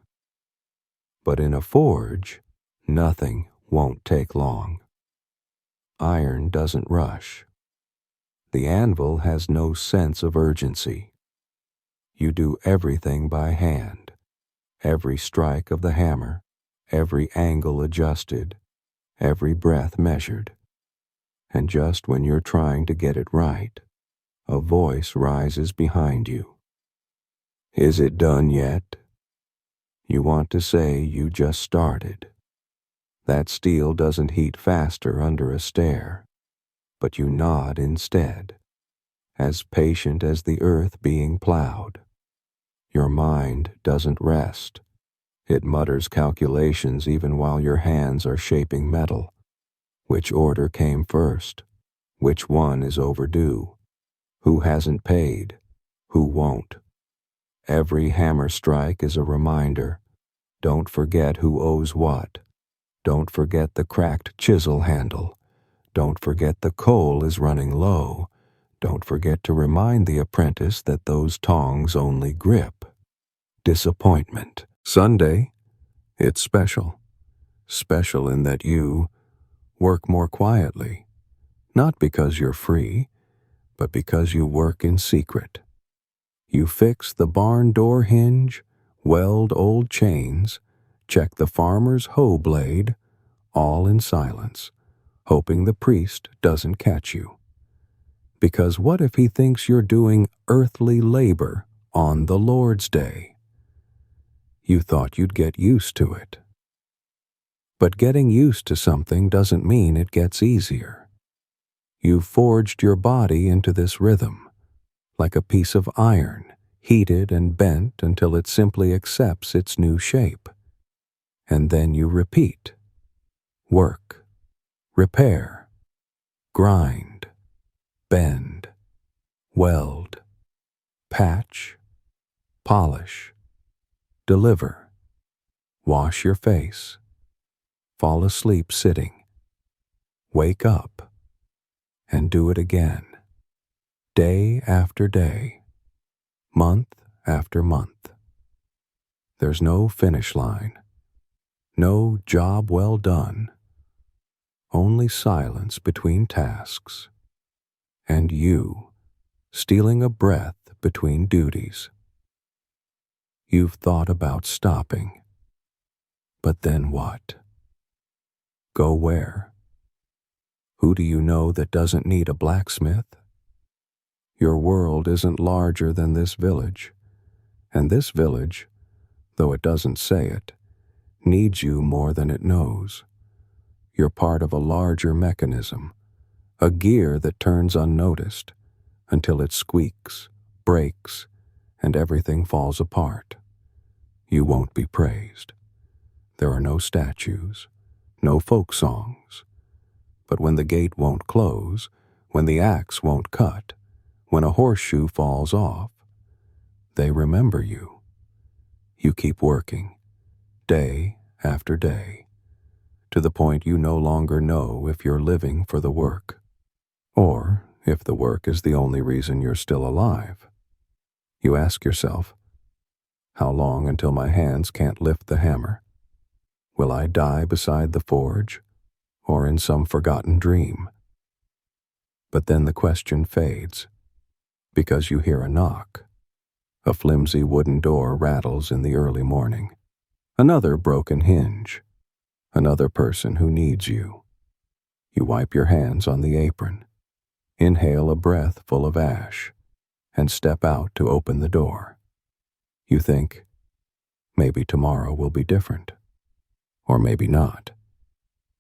But in a forge, nothing won't take long. Iron doesn't rush. The anvil has no sense of urgency. You do everything by hand, every strike of the hammer, every angle adjusted, every breath measured. And just when you're trying to get it right, a voice rises behind you. "Is it done yet?" You want to say you just started. That steel doesn't heat faster under a stare, but you nod instead, as patient as the earth being plowed. Your mind doesn't rest. It mutters calculations even while your hands are shaping metal. Which order came first? Which one is overdue? Who hasn't paid? Who won't? Every hammer strike is a reminder. Don't forget who owes what. Don't forget the cracked chisel handle. Don't forget the coal is running low. Don't forget to remind the apprentice that those tongs only grip. Disappointment. Sunday, it's special. Special in that you work more quietly, not because you're free, but because you work in secret. You fix the barn door hinge, weld old chains, check the farmer's hoe blade, all in silence, hoping the priest doesn't catch you. Because what if he thinks you're doing earthly labor on the Lord's Day? You thought you'd get used to it. But getting used to something doesn't mean it gets easier. You've forged your body into this rhythm, like a piece of iron, heated and bent until it simply accepts its new shape. And then you repeat. Work, repair, grind, bend, weld, patch, polish, deliver, wash your face, fall asleep sitting, wake up, and do it again, day after day, month after month. There's no finish line, no job well done, only silence between tasks, and you stealing a breath between duties. You've thought about stopping, but then what? Go where? Who do you know that doesn't need a blacksmith? Your world isn't larger than this village, and this village, though it doesn't say it, needs you more than it knows. You're part of a larger mechanism, a gear that turns unnoticed until it squeaks, breaks, and everything falls apart. You won't be praised. There are no statues, no folk songs. But when the gate won't close, when the axe won't cut, when a horseshoe falls off, they remember you. You keep working, day after day, to the point you no longer know if you're living for the work, or if the work is the only reason you're still alive. You ask yourself, how long until my hands can't lift the hammer? Will I die beside the forge, or in some forgotten dream? But then the question fades, because you hear a knock. A flimsy wooden door rattles in the early morning. Another broken hinge. Another person who needs you. You wipe your hands on the apron, inhale a breath full of ash, and step out to open the door. You think, maybe tomorrow will be different, or maybe not.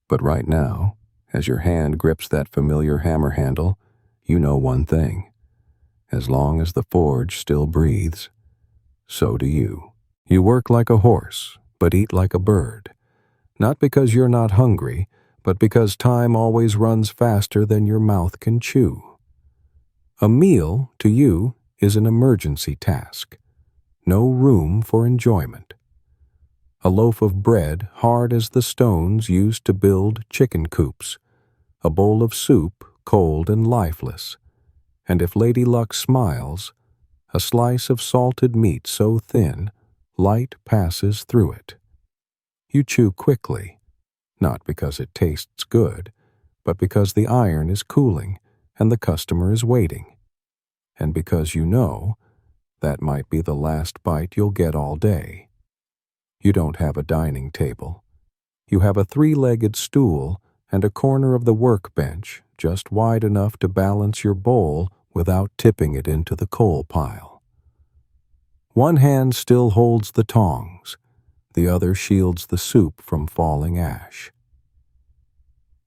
But right now, as your hand grips that familiar hammer handle, you know one thing. As long as the forge still breathes, so do you. You work like a horse, but eat like a bird. Not because you're not hungry, but because time always runs faster than your mouth can chew. A meal, to you, is an emergency task. No room for enjoyment. A loaf of bread hard as the stones used to build chicken coops. A bowl of soup cold and lifeless. And if Lady Luck smiles, a slice of salted meat so thin, light passes through it. You chew quickly, not because it tastes good, but because the iron is cooling and the customer is waiting. And because you know that might be the last bite you'll get all day. You don't have a dining table. You have a three-legged stool and a corner of the workbench just wide enough to balance your bowl without tipping it into the coal pile. One hand still holds the tongs, the other shields the soup from falling ash.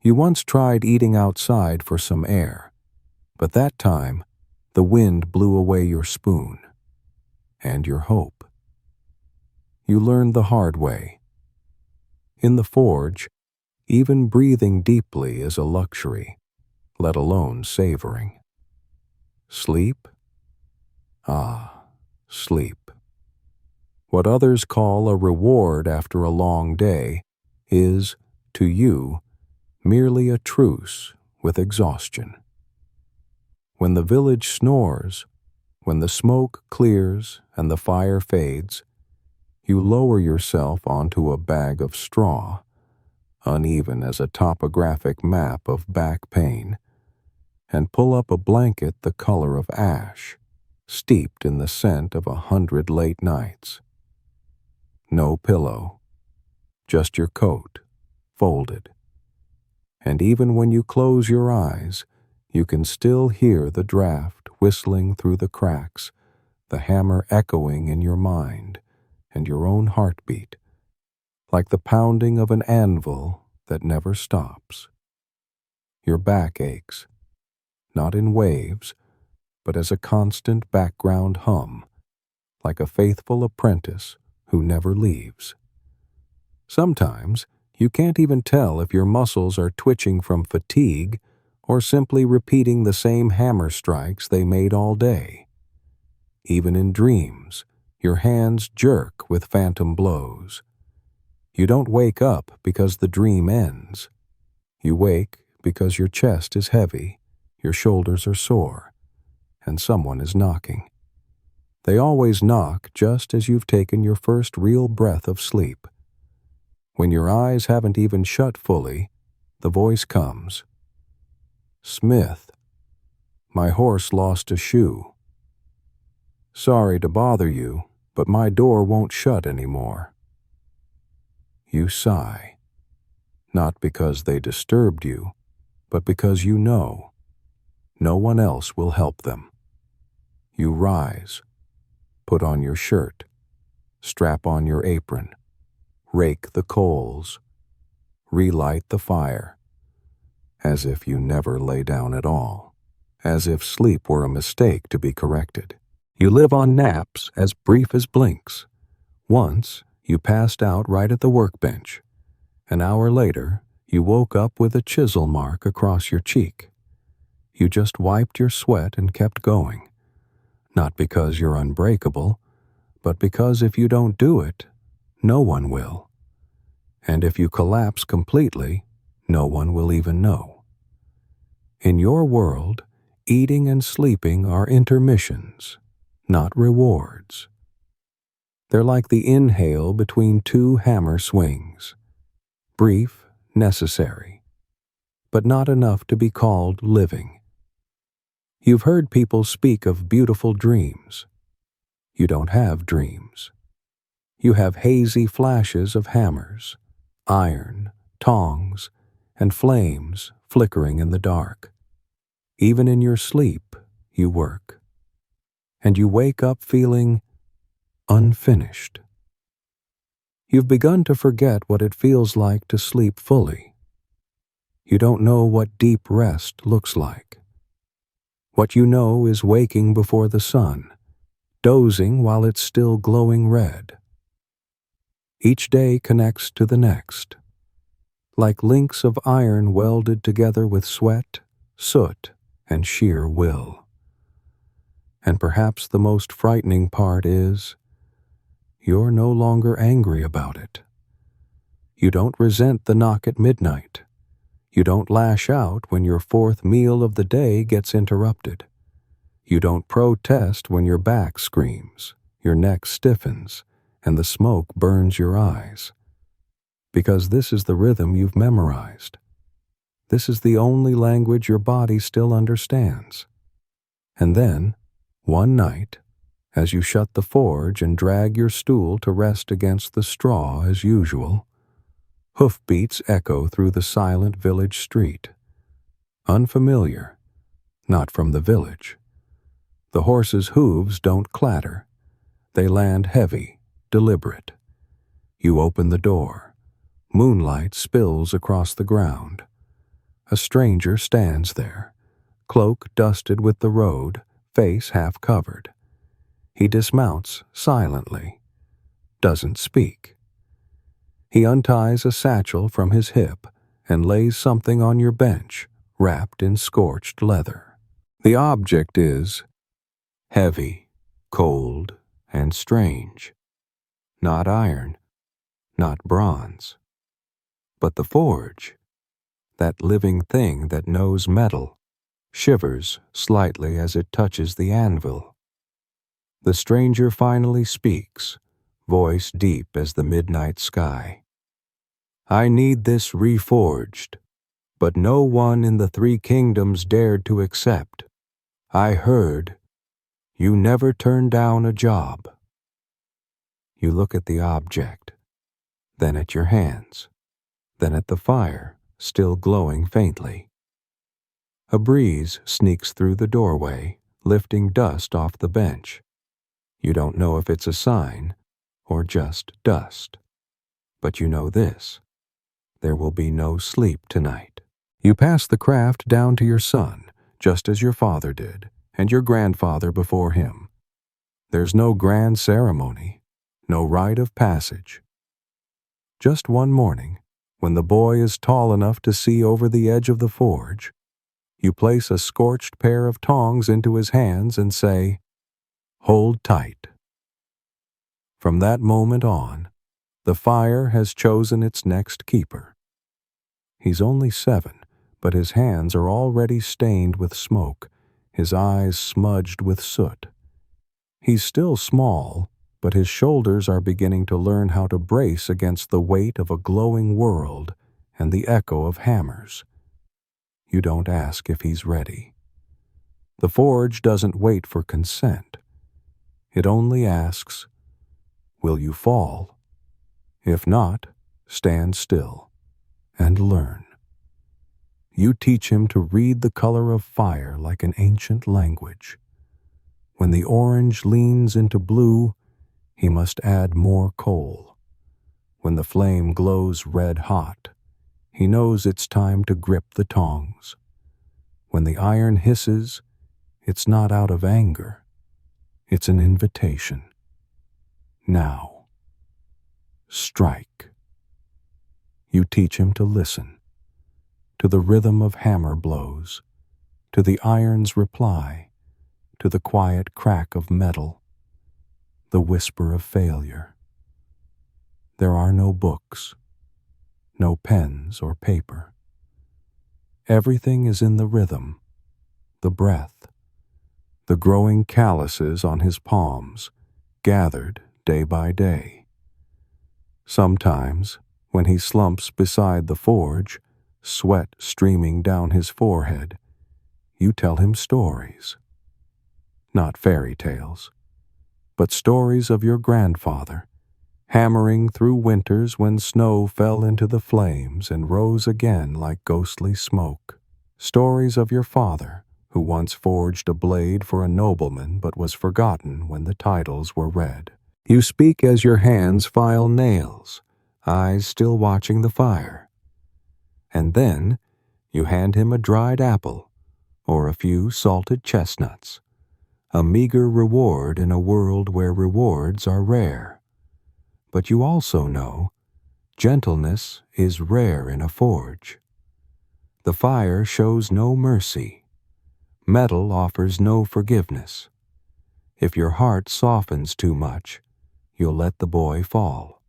You once tried eating outside for some air, but that time the wind blew away your spoon and your hope. You learned the hard way. In the forge, even breathing deeply is a luxury, let alone savoring. Sleep? Ah, sleep. What others call a reward after a long day is, to you, merely a truce with exhaustion. When the village snores, when the smoke clears and the fire fades, you lower yourself onto a bag of straw, uneven as a topographic map of back pain, and pull up a blanket the color of ash, steeped in the scent of 100 late nights. No pillow, just your coat, folded. And even when you close your eyes, you can still hear the draft whistling through the cracks, the hammer echoing in your mind and your own heartbeat, like the pounding of an anvil that never stops. Your back aches, not in waves, but as a constant background hum, like a faithful apprentice who never leaves. Sometimes you can't even tell if your muscles are twitching from fatigue or simply repeating the same hammer strikes they made all day. Even in dreams, your hands jerk with phantom blows. You don't wake up because the dream ends. You wake because your chest is heavy, your shoulders are sore, and someone is knocking. They always knock just as you've taken your first real breath of sleep. When your eyes haven't even shut fully, the voice comes. "Smith, my horse lost a shoe. Sorry to bother you, but my door won't shut anymore." You sigh, not because they disturbed you, but because you know no one else will help them. You rise, put on your shirt, strap on your apron, rake the coals, relight the fire, as if you never lay down at all, as if sleep were a mistake to be corrected. You live on naps as brief as blinks. Once, you passed out right at the workbench. An hour later, you woke up with a chisel mark across your cheek. You just wiped your sweat and kept going. Not because you're unbreakable, but because if you don't do it, no one will. And if you collapse completely, no one will even know. In your world, eating and sleeping are intermissions, not rewards. They're like the inhale between two hammer swings. Brief, necessary, but not enough to be called living. You've heard people speak of beautiful dreams. You don't have dreams. You have hazy flashes of hammers, iron, tongs, and flames flickering in the dark. Even in your sleep, you work. And you wake up feeling unfinished. You've begun to forget what it feels like to sleep fully. You don't know what deep rest looks like. What you know is waking before the sun, dozing while it's still glowing red. Each day connects to the next, like links of iron welded together with sweat, soot, and sheer will. And perhaps the most frightening part is, you're no longer angry about it. You don't resent the knock at midnight. You don't lash out when your fourth meal of the day gets interrupted. You don't protest when your back screams, your neck stiffens, and the smoke burns your eyes. Because this is the rhythm you've memorized. This is the only language your body still understands. And then, one night, as you shut the forge and drag your stool to rest against the straw as usual, hoofbeats echo through the silent village street. Unfamiliar, not from the village. The horses' hooves don't clatter. They land heavy, deliberate. You open the door. Moonlight spills across the ground. A stranger stands there, cloak dusted with the road, face half covered. He dismounts silently, doesn't speak. He unties a satchel from his hip and lays something on your bench, wrapped in scorched leather. The object is heavy, cold, and strange. Not iron, not bronze. But the forge, that living thing that knows metal, shivers slightly as it touches the anvil. The stranger finally speaks, voice deep as the midnight sky. I need this reforged, but no one in the three kingdoms dared to accept. I heard, you never turn down a job. You look at the object, then at your hands, then at the fire, still glowing faintly. A breeze sneaks through the doorway, lifting dust off the bench. You don't know if it's a sign or just dust. But you know this: there will be no sleep tonight. You pass the craft down to your son, just as your father did, and your grandfather before him. There's no grand ceremony, no rite of passage. Just one morning, when the boy is tall enough to see over the edge of the forge, you place a scorched pair of tongs into his hands and say, "Hold tight." From that moment on, the fire has chosen its next keeper. He's only 7, but his hands are already stained with smoke, his eyes smudged with soot. He's still small, but his shoulders are beginning to learn how to brace against the weight of a glowing world and the echo of hammers. You don't ask if he's ready. The forge doesn't wait for consent. It only asks, will you fall? If not, stand still and learn. You teach him to read the color of fire like an ancient language. When the orange leans into blue, he must add more coal. When the flame glows red hot, he knows it's time to grip the tongs. When the iron hisses, it's not out of anger. It's an invitation. Now, strike. You teach him to listen, to the rhythm of hammer blows, to the iron's reply, to the quiet crack of metal, the whisper of failure. There are no books, no pens or paper. Everything is in the rhythm, the breath, the growing calluses on his palms, gathered day by day. Sometimes, when he slumps beside the forge, sweat streaming down his forehead, you tell him stories. Not fairy tales, but stories of your grandfather, hammering through winters when snow fell into the flames and rose again like ghostly smoke. Stories of your father, who once forged a blade for a nobleman but was forgotten when the titles were read. You speak as your hands file nails, eyes still watching the fire. And then you hand him a dried apple or a few salted chestnuts, a meager reward in a world where rewards are rare. But you also know gentleness is rare in a forge. The fire shows no mercy. Metal offers no forgiveness. If your heart softens too much, you'll let the boy fall.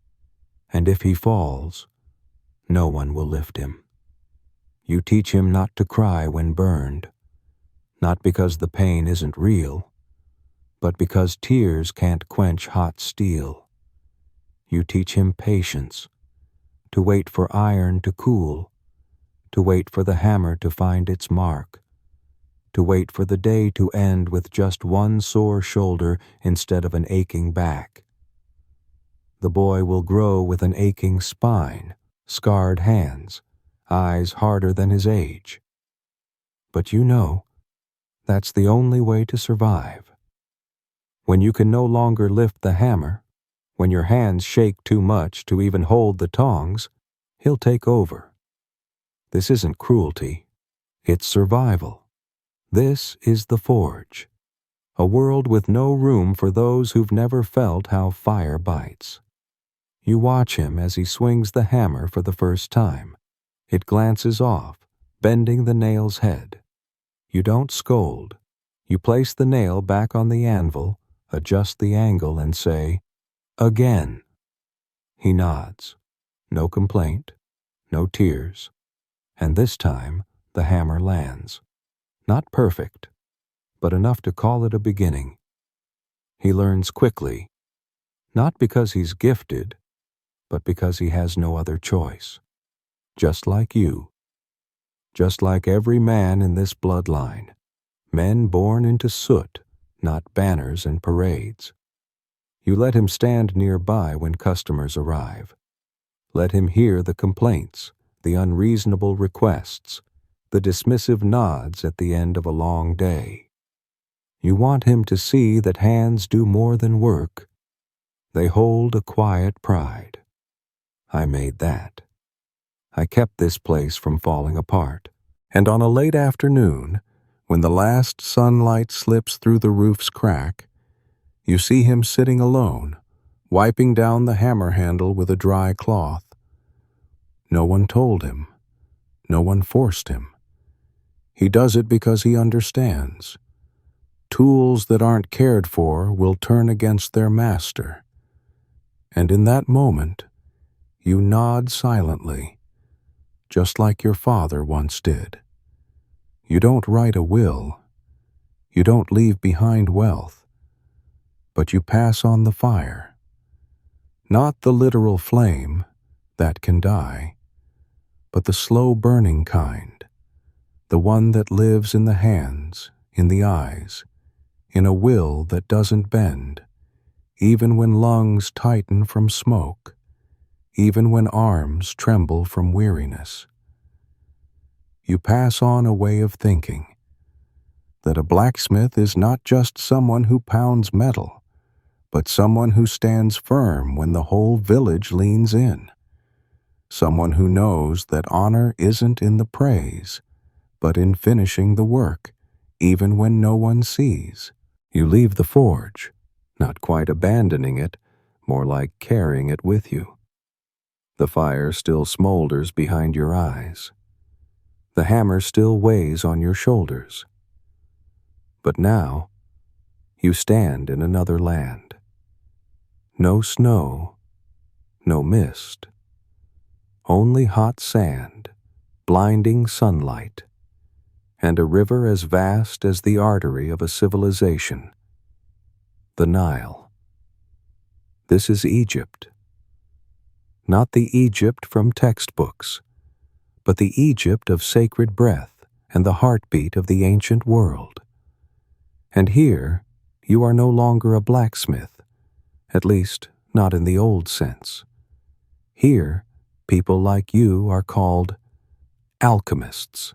And if he falls, no one will lift him. You teach him not to cry when burned, not because the pain isn't real, but because tears can't quench hot steel. You teach him patience, to wait for iron to cool, to wait for the hammer to find its mark, to wait for the day to end with just one sore shoulder instead of an aching back. The boy will grow with an aching spine, scarred hands, eyes harder than his age. But you know, that's the only way to survive. When you can no longer lift the hammer, when your hands shake too much to even hold the tongs, he'll take over. This isn't cruelty, it's survival. This is the forge, a world with no room for those who've never felt how fire bites. You watch him as he swings the hammer for the first time. It glances off, bending the nail's head. You don't scold. You place the nail back on the anvil, adjust the angle, and say, "Again." He nods. No complaint, no tears, And this time, the hammer lands. Not perfect, but enough to call it a beginning. He learns quickly, not because he's gifted, but because he has no other choice. Just like you. Just like every man in this bloodline. Men born into soot, not banners and parades. You let him stand nearby when customers arrive. Let him hear the complaints, the unreasonable requests, the dismissive nods at the end of a long day. You want him to see that hands do more than work. They hold a quiet pride. I made that. I kept this place from falling apart. And on a late afternoon, when the last sunlight slips through the roof's crack, you see him sitting alone, wiping down the hammer handle with a dry cloth. No one told him. No one forced him. He does it because he understands. Tools that aren't cared for will turn against their master. And in that moment, you nod silently, just like your father once did. You don't write a will. You don't leave behind wealth. But you pass on the fire. Not the literal flame, that can die, but the slow burning kind, the one that lives in the hands, in the eyes, in a will that doesn't bend, even when lungs tighten from smoke, even when arms tremble from weariness. You pass on a way of thinking, that a blacksmith is not just someone who pounds metal, but someone who stands firm when the whole village leans in. Someone who knows that honor isn't in the praise, but in finishing the work, even when no one sees. You leave the forge, not quite abandoning it, more like carrying it with you. The fire still smolders behind your eyes. The hammer still weighs on your shoulders. But now, you stand in another land. No snow, no mist. Only hot sand, blinding sunlight, and a river as vast as the artery of a civilization. The Nile. This is Egypt. Not the Egypt from textbooks, but the Egypt of sacred breath and the heartbeat of the ancient world. And here, you are no longer a blacksmith, at least not in the old sense. Here, people like you are called alchemists.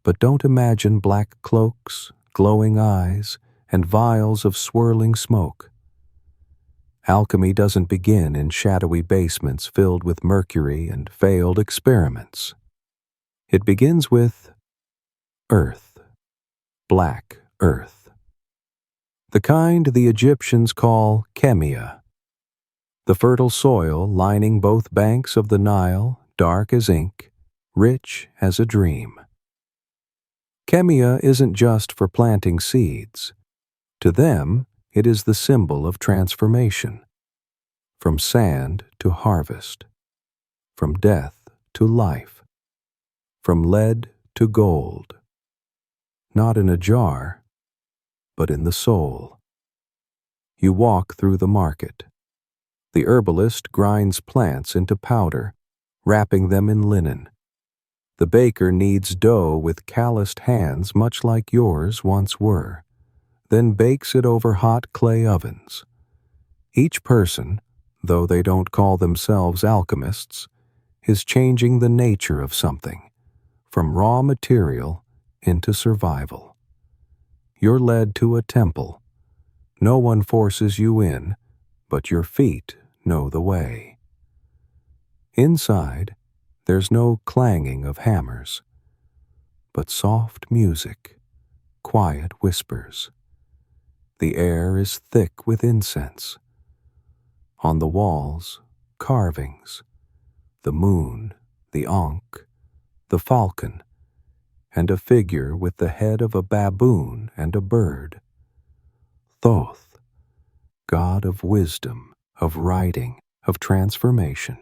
But don't imagine black cloaks, glowing eyes, and vials of swirling smoke. Alchemy doesn't begin in shadowy basements filled with mercury and failed experiments. It begins with earth, black earth. The kind the Egyptians call chemia. The fertile soil lining both banks of the Nile, dark as ink, rich as a dream. Chemia isn't just for planting seeds. To them, it is the symbol of transformation. From sand to harvest. From death to life. From lead to gold. Not in a jar, but in the soul. You walk through the market. The herbalist grinds plants into powder, wrapping them in linen. The baker kneads dough with calloused hands much like yours once were, then bakes it over hot clay ovens. Each person, though they don't call themselves alchemists, is changing the nature of something, from raw material into survival. You're led to a temple. No one forces you in, but your feet know the way. Inside, there's no clanging of hammers, but soft music, quiet whispers. The air is thick with incense. On the walls, carvings, the moon, the ankh, the falcon, and a figure with the head of a baboon and a bird. Thoth, god of wisdom, of writing, of transformation.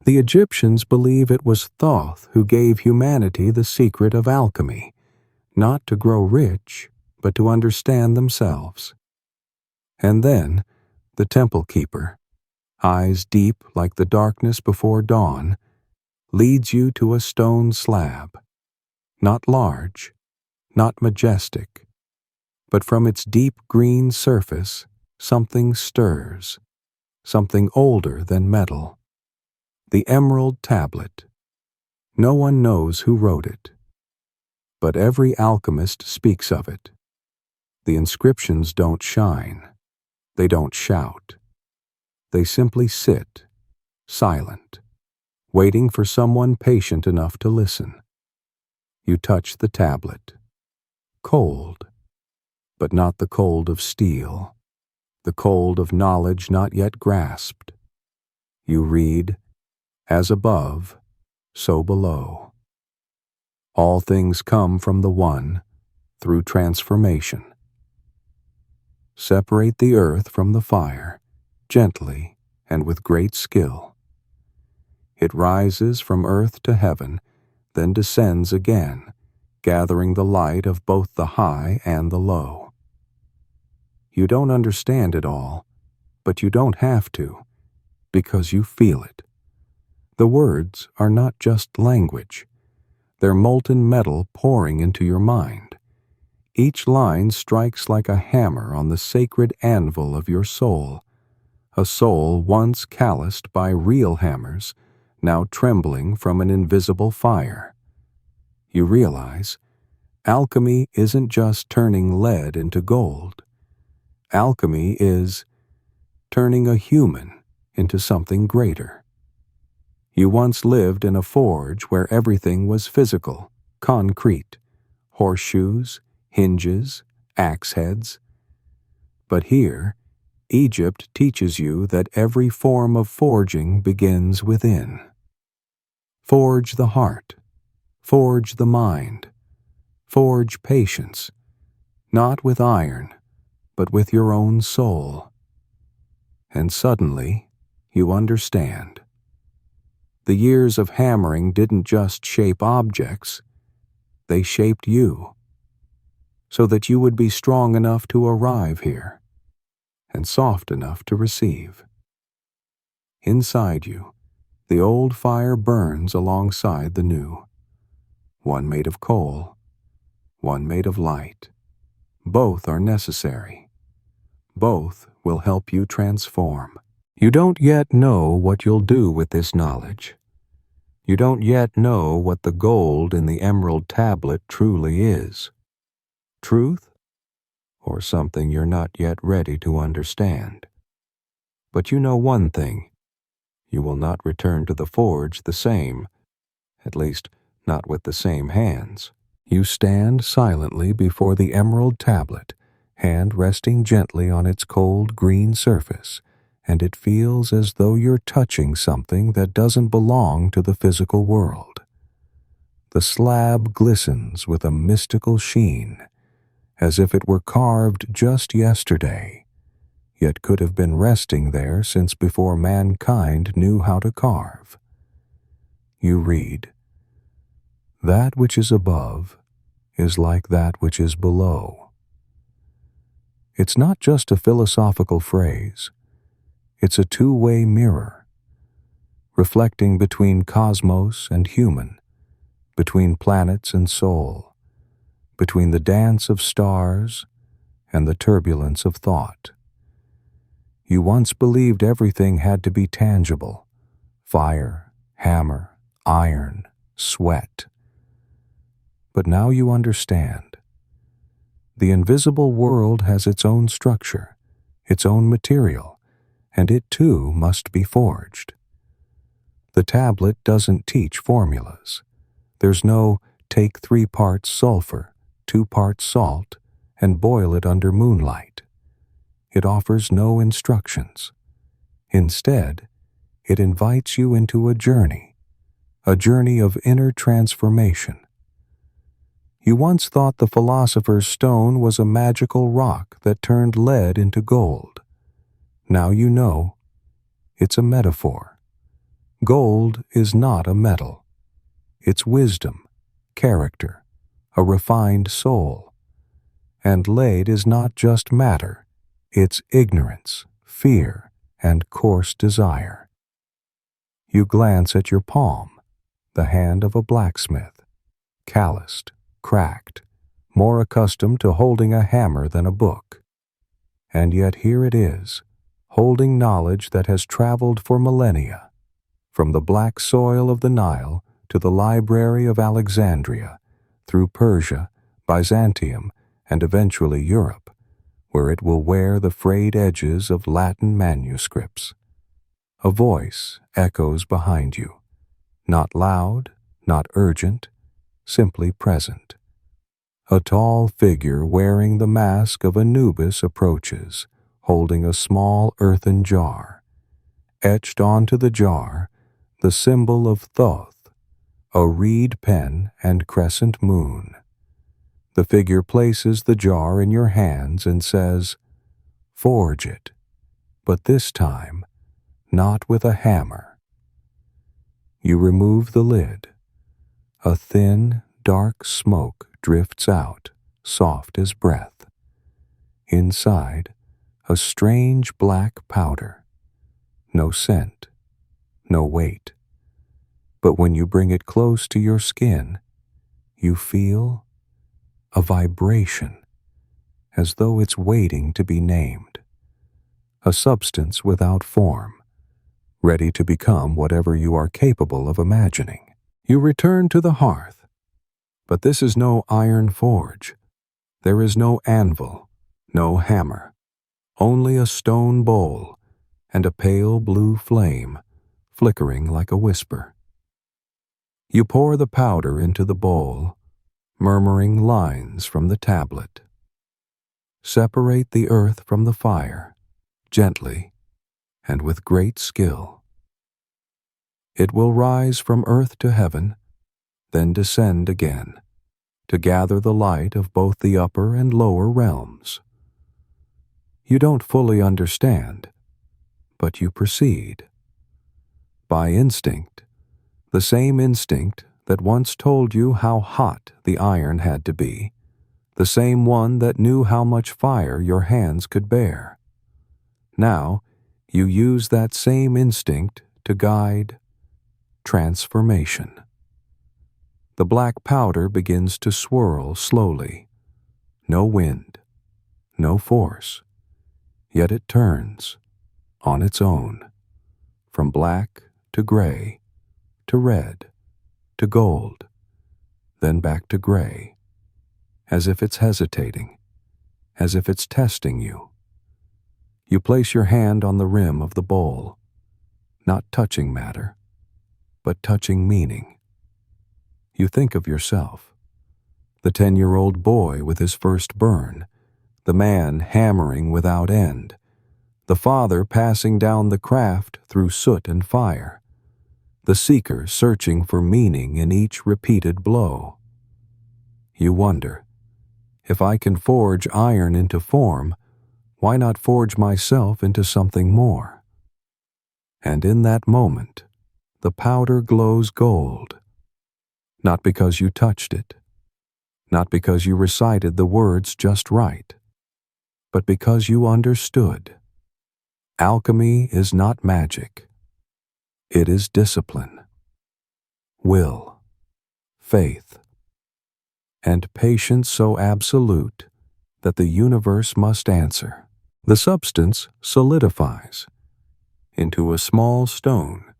The Egyptians believe it was Thoth who gave humanity the secret of alchemy, not to grow rich, but to understand themselves. And then, the temple keeper, eyes deep like the darkness before dawn, leads you to a stone slab, not large, not majestic, but from its deep green surface something stirs, something older than metal. The emerald tablet. No one knows who wrote it, but every alchemist speaks of it. The inscriptions don't shine. They don't shout. They simply sit, silent, waiting for someone patient enough to listen. You touch the tablet. Cold, but not the cold of steel, the cold of knowledge not yet grasped. You read, "As above, so below." All things come from the One, through transformation. Separate the earth from the fire, gently and with great skill. It rises from earth to heaven, then descends again, gathering the light of both the high and the low. You don't understand it all, but you don't have to, because you feel it. The words are not just language. They're molten metal pouring into your mind. Each line strikes like a hammer on the sacred anvil of your soul, a soul once calloused by real hammers, now trembling from an invisible fire. You realize, alchemy isn't just turning lead into gold. Alchemy is turning a human into something greater. You once lived in a forge where everything was physical, concrete, horseshoes, hinges, axe heads. But here, Egypt teaches you that every form of forging begins within. Forge the heart, forge the mind, forge patience, not with iron, but with your own soul. And suddenly, you understand. The years of hammering didn't just shape objects, they shaped you, so that you would be strong enough to arrive here, and soft enough to receive. Inside you, the old fire burns alongside the new, one made of coal, one made of light. Both are necessary. Both will help you transform. You don't yet know what you'll do with this knowledge. You don't yet know what the gold in the emerald tablet truly is. Truth, or something you're not yet ready to understand. But you know one thing. You will not return to the forge the same, at least not with the same hands. You stand silently before the emerald tablet, hand resting gently on its cold green surface, and it feels as though you're touching something that doesn't belong to the physical world. The slab glistens with a mystical sheen, as if it were carved just yesterday, yet could have been resting there since before mankind knew how to carve. You read, "That which is above is like that which is below." It's not just a philosophical phrase. It's a two-way mirror, reflecting between cosmos and human, between planets and soul, between the dance of stars and the turbulence of thought. You once believed everything had to be tangible: fire, hammer, iron, sweat. But now you understand. The invisible world has its own structure, its own material, and it too must be forged. The tablet doesn't teach formulas. There's no take 3 parts sulfur, 2 parts salt, and boil it under moonlight. It offers no instructions. Instead, it invites you into a journey of inner transformation. You once thought the philosopher's stone was a magical rock that turned lead into gold. Now you know it's a metaphor. Gold is not a metal. It's wisdom, character, a refined soul. And lead is not just matter. It's ignorance, fear, and coarse desire. You glance at your palm, the hand of a blacksmith, calloused, cracked, more accustomed to holding a hammer than a book. And yet here it is, holding knowledge that has traveled for millennia, from the black soil of the Nile to the library of Alexandria, through Persia, Byzantium, and eventually Europe, where it will wear the frayed edges of Latin manuscripts. A voice echoes behind you, not loud, not urgent, simply present. A tall figure wearing the mask of Anubis approaches, holding a small earthen jar. Etched onto the jar, the symbol of Thoth, a reed pen and crescent moon. The figure places the jar in your hands and says, "Forge it, but this time, not with a hammer." You remove the lid. A thin, dark smoke drifts out, soft as breath. Inside, a strange black powder. No scent, no weight. But when you bring it close to your skin, you feel a vibration, as though it's waiting to be named. A substance without form, ready to become whatever you are capable of imagining. You return to the hearth, but this is no iron forge. There is no anvil, no hammer, only a stone bowl and a pale blue flame flickering like a whisper. You pour the powder into the bowl, murmuring lines from the tablet. Separate the earth from the fire, gently and with great skill. It will rise from earth to heaven, then descend again, to gather the light of both the upper and lower realms. You don't fully understand, but you proceed. By instinct, the same instinct that once told you how hot the iron had to be, the same one that knew how much fire your hands could bear. Now, you use that same instinct to guide transformation. The black powder begins to swirl slowly. No wind, no force, yet it turns, on its own, from black to gray, to red, to gold, then back to gray, as if it's hesitating, as if it's testing you. You place your hand on the rim of the bowl, not touching matter, but touching meaning. You think of yourself, the 10-year-old boy with his first burn, the man hammering without end, the father passing down the craft through soot and fire, the seeker searching for meaning in each repeated blow. You wonder, if I can forge iron into form, why not forge myself into something more? And in that moment, the powder glows gold, not because you touched it, not because you recited the words just right, but because you understood. Alchemy is not magic. It is discipline, will, faith, and patience so absolute that the universe must answer. The substance solidifies into a small stone,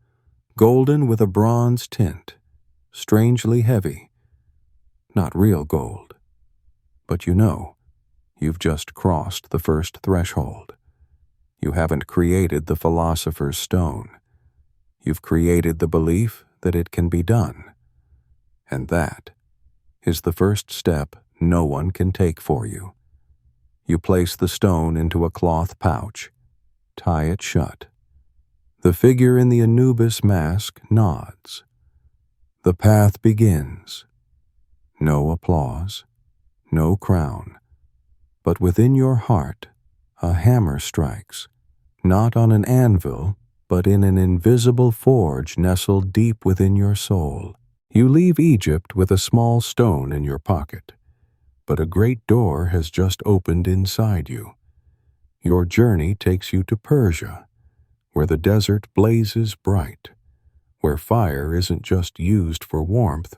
golden with a bronze tint, strangely heavy. Not real gold, but you know, you've just crossed the first threshold. You haven't created the philosopher's stone. You've created the belief that it can be done. And that is the first step no one can take for you. You place the stone into a cloth pouch, tie it shut. The figure in the Anubis mask nods. The path begins. No applause, no crown, but within your heart a hammer strikes, not on an anvil, but in an invisible forge nestled deep within your soul. You leave Egypt with a small stone in your pocket, but a great door has just opened inside you. Your journey takes you to Persia, where the desert blazes bright, where fire isn't just used for warmth,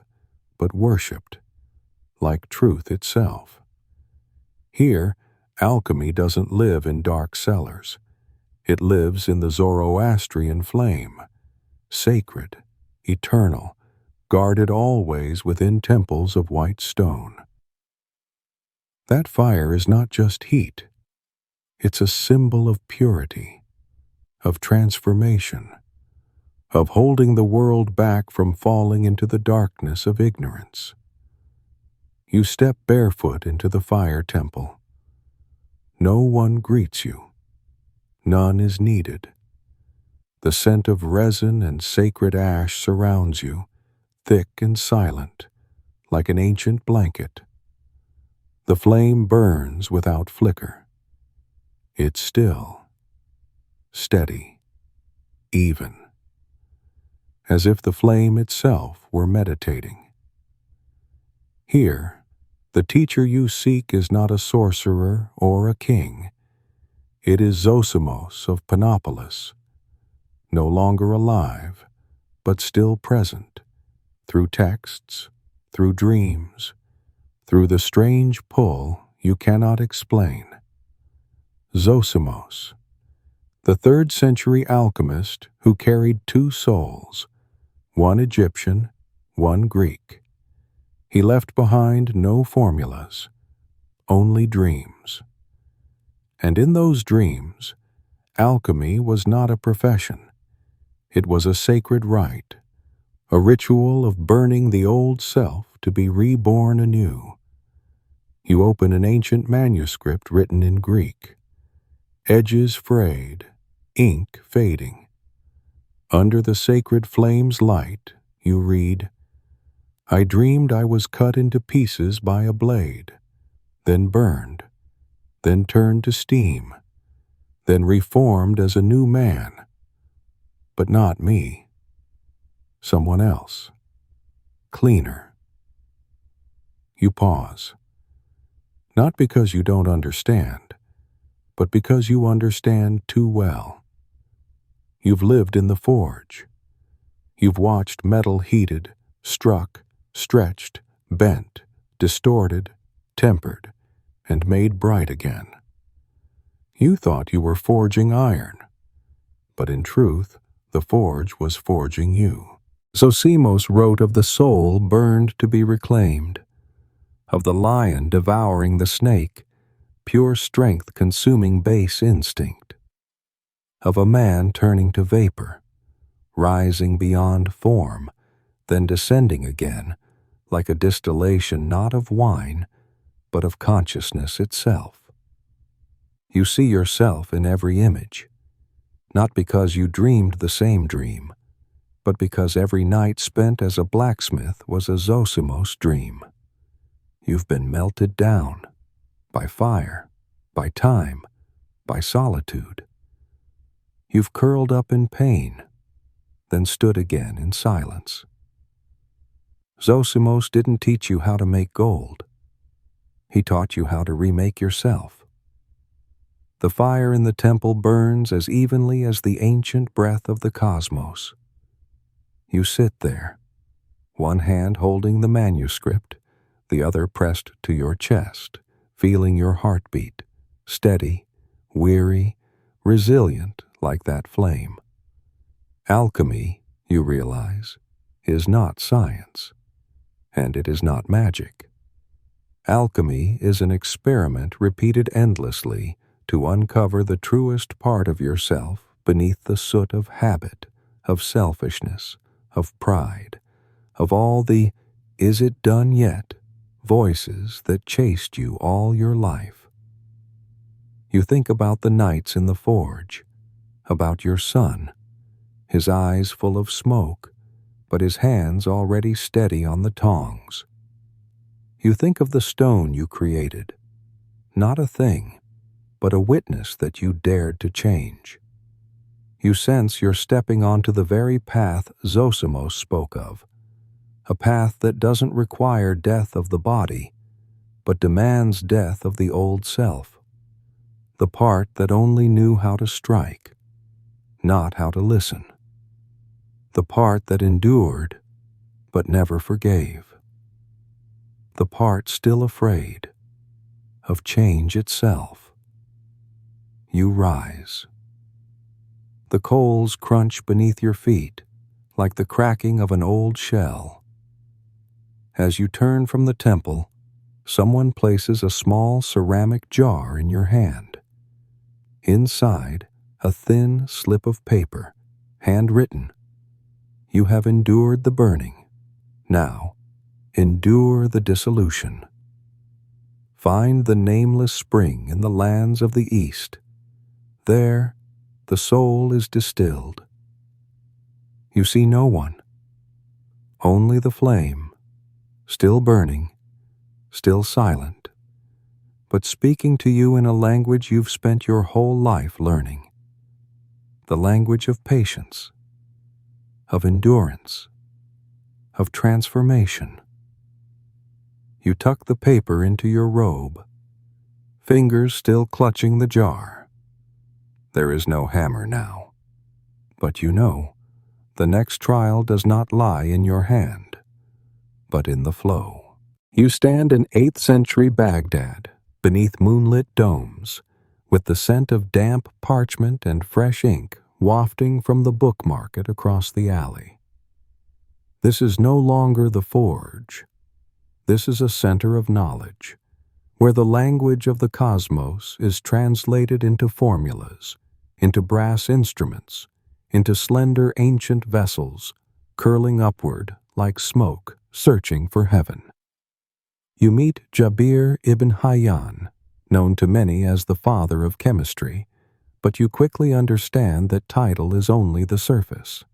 but worshipped, like truth itself. Here, alchemy doesn't live in dark cellars. It lives in the Zoroastrian flame, sacred, eternal, guarded always within temples of white stone. That fire is not just heat. It's a symbol of purity, of transformation, of holding the world back from falling into the darkness of ignorance. You step barefoot into the fire temple. No one greets you. None is needed. The scent of resin and sacred ash surrounds you, thick and silent, like an ancient blanket. The flame burns without flicker. It's still, steady, even, as if the flame itself were meditating. Here, the teacher you seek is not a sorcerer or a king. It is Zosimos of Panopolis, no longer alive, but still present, through texts, through dreams, through the strange pull you cannot explain. Zosimos, the 3rd century alchemist who carried 2 souls, one Egyptian, one Greek. He left behind no formulas, only dreams. And in those dreams, alchemy was not a profession. It was a sacred rite, a ritual of burning the old self to be reborn anew. You open an ancient manuscript written in Greek, edges frayed, ink fading. Under the sacred flame's light, you read, "I dreamed I was cut into pieces by a blade, then burned, then turned to steam, then reformed as a new man. But not me. Someone else. Cleaner." You pause. Not because you don't understand, but because you understand too well. You've lived in the forge. You've watched metal heated, struck, stretched, bent, distorted, tempered, and made bright again. You thought you were forging iron, but in truth, the forge was forging you. Zosimos wrote of the soul burned to be reclaimed, of the lion devouring the snake, pure strength consuming base instinct, of a man turning to vapor, rising beyond form, then descending again, like a distillation not of wine, but of consciousness itself. You see yourself in every image, not because you dreamed the same dream, but because every night spent as a blacksmith was a Zosimos dream. You've been melted down by fire, by time, by solitude. You've curled up in pain, then stood again in silence. Zosimos didn't teach you how to make gold. He taught you how to remake yourself. The fire in the temple burns as evenly as the ancient breath of the cosmos. You sit there, one hand holding the manuscript, the other pressed to your chest, feeling your heartbeat, steady, weary, resilient like that flame. Alchemy, you realize, is not science, and it is not magic. Alchemy is an experiment repeated endlessly to uncover the truest part of yourself beneath the soot of habit, of selfishness, of pride, of all the "is it done yet" voices that chased you all your life. You think about the nights in the forge, about your son, his eyes full of smoke, but his hands already steady on the tongs. You think of the stone you created, not a thing, but a witness that you dared to change. You sense you're stepping onto the very path Zosimos spoke of, a path that doesn't require death of the body, but demands death of the old self, the part that only knew how to strike, not how to listen, the part that endured but never forgave, the part still afraid of change itself. You rise. The coals crunch beneath your feet like the cracking of an old shell. As you turn from the temple, someone places a small ceramic jar in your hand. Inside, a thin slip of paper, handwritten. You have endured the burning. Now, endure the dissolution. Find the nameless spring in the lands of the East. There, the soul is distilled. You see no one, only the flame, still burning, still silent, but speaking to you in a language you've spent your whole life learning. The language of patience, of endurance, of transformation. You tuck the paper into your robe, fingers still clutching the jar. There is no hammer now, but you know, the next trial does not lie in your hand, but in the flow. You stand in 8th century Baghdad, beneath moonlit domes, with the scent of damp parchment and fresh ink wafting from the book market across the alley. This is no longer the forge. This is a center of knowledge, where the language of the cosmos is translated into formulas, into brass instruments, into slender ancient vessels, curling upward like smoke, searching for heaven. You meet Jabir ibn Hayyan, known to many as the father of chemistry, but you quickly understand that title is only the surface.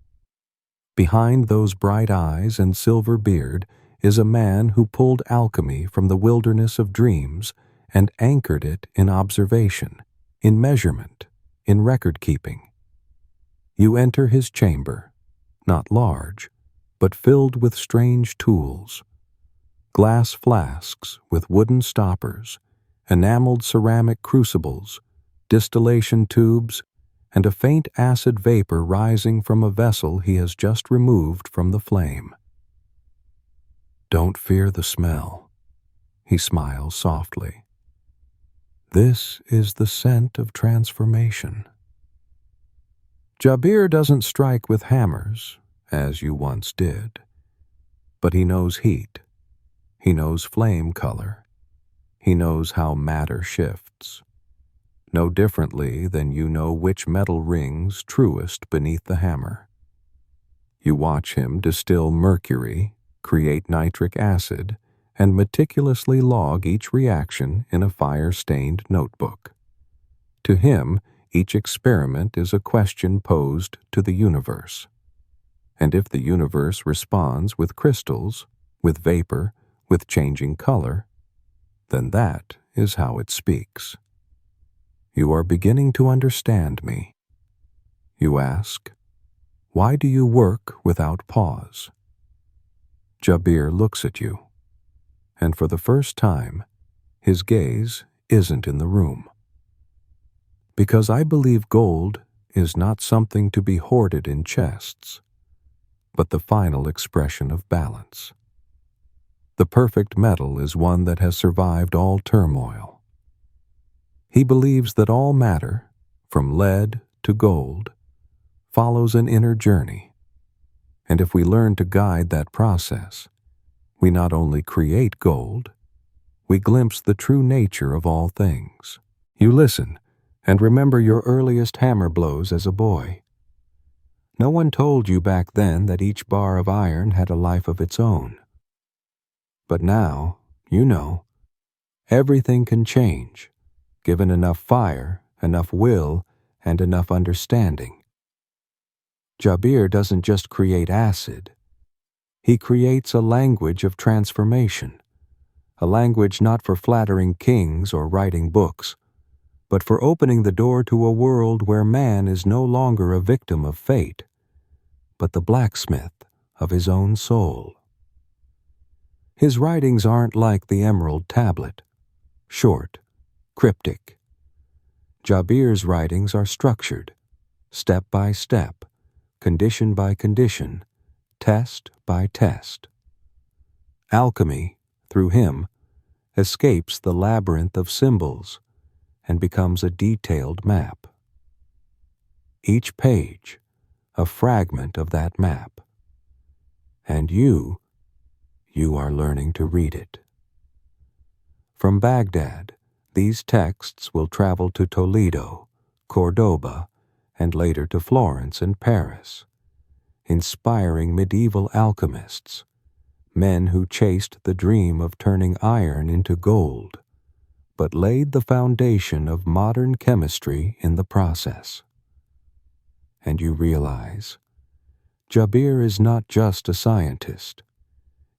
Behind those bright eyes and silver beard is a man who pulled alchemy from the wilderness of dreams and anchored it in observation, in measurement, in record-keeping. You enter his chamber, not large, but filled with strange tools. Glass flasks with wooden stoppers, enameled ceramic crucibles, distillation tubes, and a faint acid vapor rising from a vessel he has just removed from the flame. Don't fear the smell, he smiles softly. This is the scent of transformation. Jabir doesn't strike with hammers, as you once did, but he knows heat, he knows flame color, he knows how matter shifts, no differently than you know which metal rings truest beneath the hammer. You watch him distill mercury, create nitric acid, and meticulously log each reaction in a fire-stained notebook. To him, each experiment is a question posed to the universe. And if the universe responds with crystals, with vapor, with changing color, then that is how it speaks. You are beginning to understand me. You ask, why do you work without pause? Jabir looks at you, and for the first time, his gaze isn't in the room. Because I believe gold is not something to be hoarded in chests, but the final expression of balance. The perfect metal is one that has survived all turmoil. He believes that all matter, from lead to gold, follows an inner journey. And if we learn to guide that process, we not only create gold, we glimpse the true nature of all things. You listen and remember your earliest hammer blows as a boy. No one told you back then that each bar of iron had a life of its own. But now, you know, everything can change, given enough fire, enough will, and enough understanding. Jabir doesn't just create acid. He creates a language of transformation, a language not for flattering kings or writing books, but for opening the door to a world where man is no longer a victim of fate, but the blacksmith of his own soul. His writings aren't like the emerald tablet, short, cryptic. Jabir's writings are structured, step by step, condition by condition, test by test. Alchemy, through him, escapes the labyrinth of symbols and becomes a detailed map. Each page, a fragment of that map. And you are learning to read it. From Baghdad, these texts will travel to Toledo, Cordoba, and later to Florence and Paris, inspiring medieval alchemists, men who chased the dream of turning iron into gold, but laid the foundation of modern chemistry in the process. And you realize, Jabir is not just a scientist.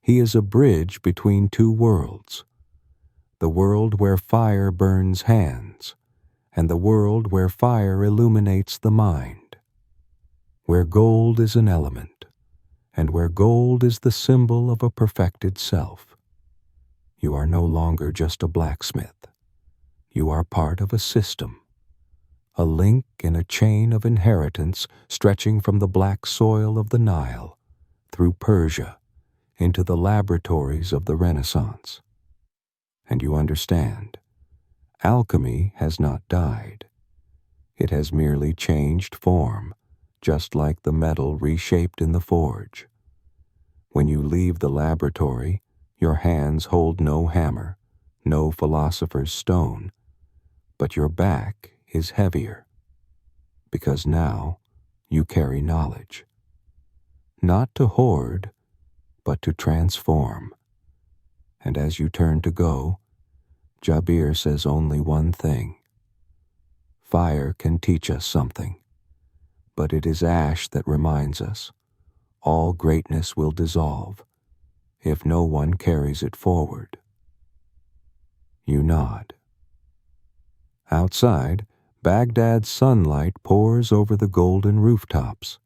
He is a bridge between two worlds, the world where fire burns hands, and the world where fire illuminates the mind, where gold is an element, and where gold is the symbol of a perfected self. You are no longer just a blacksmith. You are part of a system, a link in a chain of inheritance stretching from the black soil of the Nile, through Persia, into the laboratories of the Renaissance. And you understand, alchemy has not died. It has merely changed form, just like the metal reshaped in the forge. When you leave the laboratory, your hands hold no hammer, no philosopher's stone, but your back is heavier, because now you carry knowledge, not to hoard, but to transform. And as you turn to go, Jabir says only one thing. Fire can teach us something, but it is ash that reminds us all greatness will dissolve if no one carries it forward. You nod. Outside, Baghdad's sunlight pours over the golden rooftops,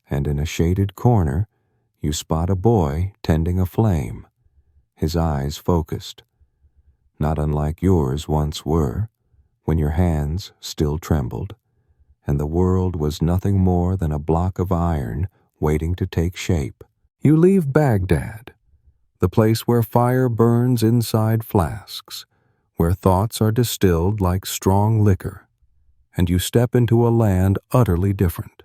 and in a shaded corner, you spot a boy tending a flame, his eyes focused, not unlike yours once were, when your hands still trembled, and the world was nothing more than a block of iron waiting to take shape. You leave Baghdad, the place where fire burns inside flasks, where thoughts are distilled like strong liquor, and you step into a land utterly different.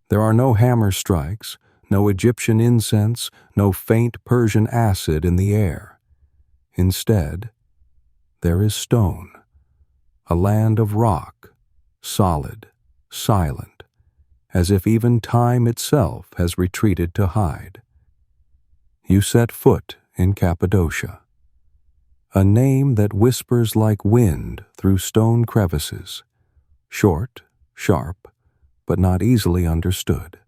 There are no hammer strikes, no Egyptian incense, no faint Persian acid in the air. Instead, there is stone, a land of rock, solid, silent, as if even time itself has retreated to hide. You set foot in Cappadocia, a name that whispers like wind through stone crevices, short, sharp, but not easily understood.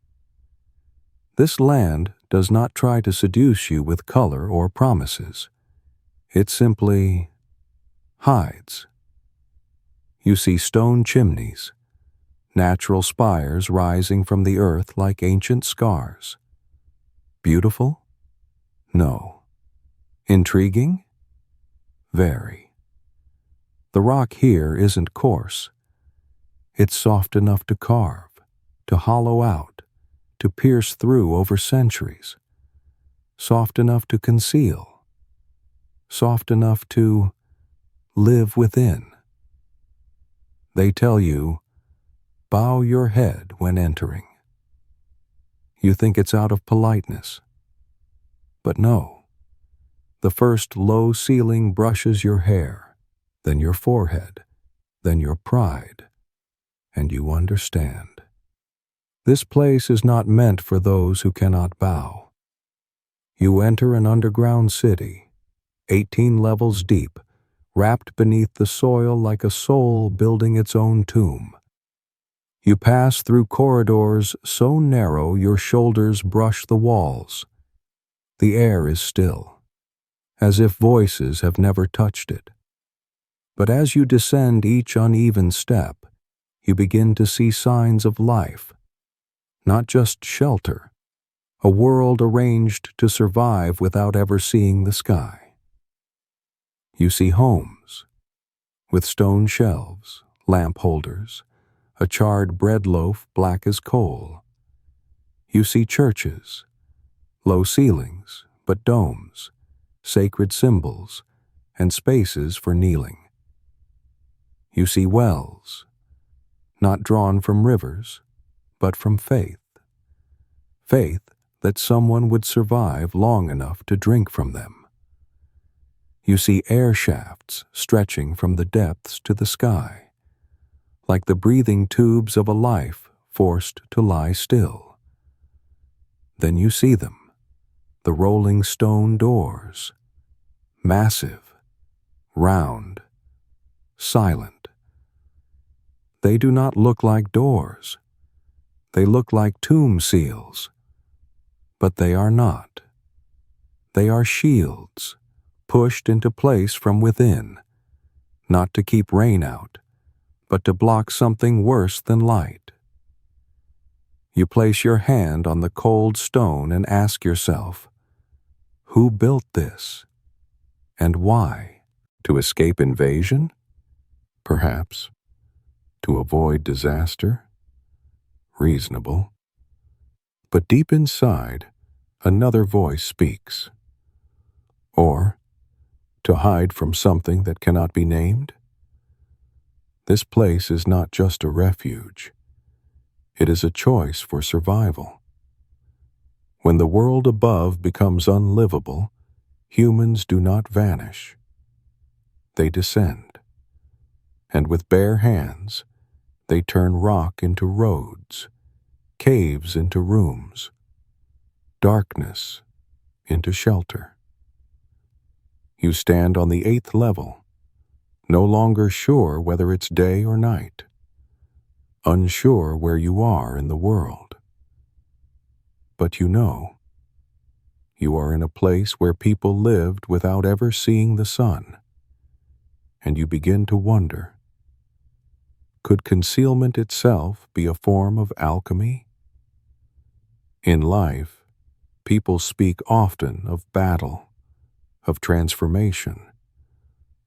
This land does not try to seduce you with color or promises. It simply hides. You see stone chimneys, natural spires rising from the earth like ancient scars. Beautiful? No. Intriguing? Very. The rock here isn't coarse. It's soft enough to carve, to hollow out, to pierce through over centuries. Soft enough to conceal. Soft enough to live within. They tell you, bow your head when entering. You think it's out of politeness. But no. The first low ceiling brushes your hair, then your forehead, then your pride, and you understand. This place is not meant for those who cannot bow. You enter an underground city, 18 levels deep, wrapped beneath the soil like a soul building its own tomb. You pass through corridors so narrow your shoulders brush the walls. The air is still, as if voices have never touched it. But as you descend each uneven step, you begin to see signs of life, not just shelter, a world arranged to survive without ever seeing the sky. You see homes, with stone shelves, lamp holders, a charred bread loaf black as coal. You see churches, low ceilings, but domes, sacred symbols, and spaces for kneeling. You see wells, not drawn from rivers, but from faith. Faith that someone would survive long enough to drink from them. You see air shafts stretching from the depths to the sky, like the breathing tubes of a life forced to lie still. Then you see them, the rolling stone doors, massive, round, silent. They do not look like doors. They look like tomb seals. But they are not. They are shields, pushed into place from within, not to keep rain out, but to block something worse than light. You place your hand on the cold stone and ask yourself, who built this? And why? To escape invasion? Perhaps. To avoid disaster? Reasonable. But deep inside, another voice speaks. Or, to hide from something that cannot be named? This place is not just a refuge. It is a choice for survival. When the world above becomes unlivable, humans do not vanish. They descend. And with bare hands, they turn rock into roads, caves into rooms, darkness into shelter. You stand on the 8th level, no longer sure whether it's day or night, unsure where you are in the world. But you know, you are in a place where people lived without ever seeing the sun, and you begin to wonder, could concealment itself be a form of alchemy? In life, people speak often of battle, of transformation,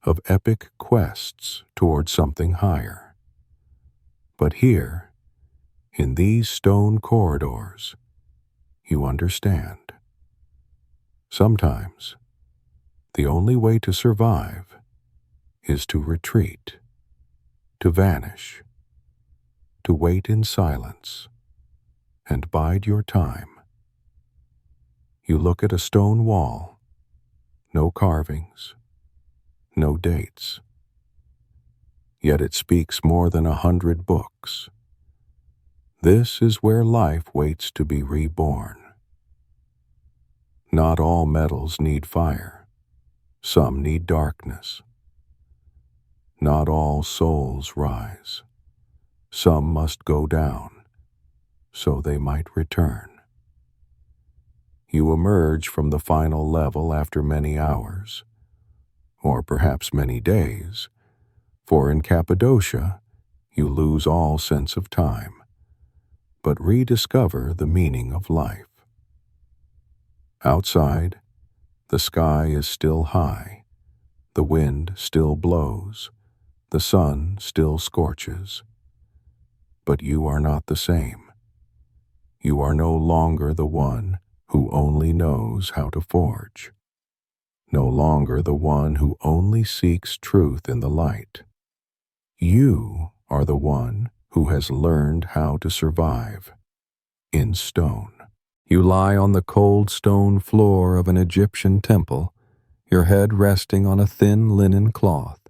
of epic quests toward something higher. But here, in these stone corridors, you understand. Sometimes, the only way to survive is to retreat, to vanish, to wait in silence, and bide your time. You look at a stone wall, no carvings, no dates. Yet it speaks more than 100 books. This is where life waits to be reborn. Not all metals need fire. Some need darkness. Not all souls rise. Some must go down, so they might return. You emerge from the final level after many hours, or perhaps many days, for in Cappadocia you lose all sense of time, but rediscover the meaning of life. Outside, the sky is still high, the wind still blows, the sun still scorches. But you are not the same. You are no longer the one who only knows how to forge, no longer the one who only seeks truth in the light. You are the one who has learned how to survive in stone. You lie on the cold stone floor of an Egyptian temple, your head resting on a thin linen cloth,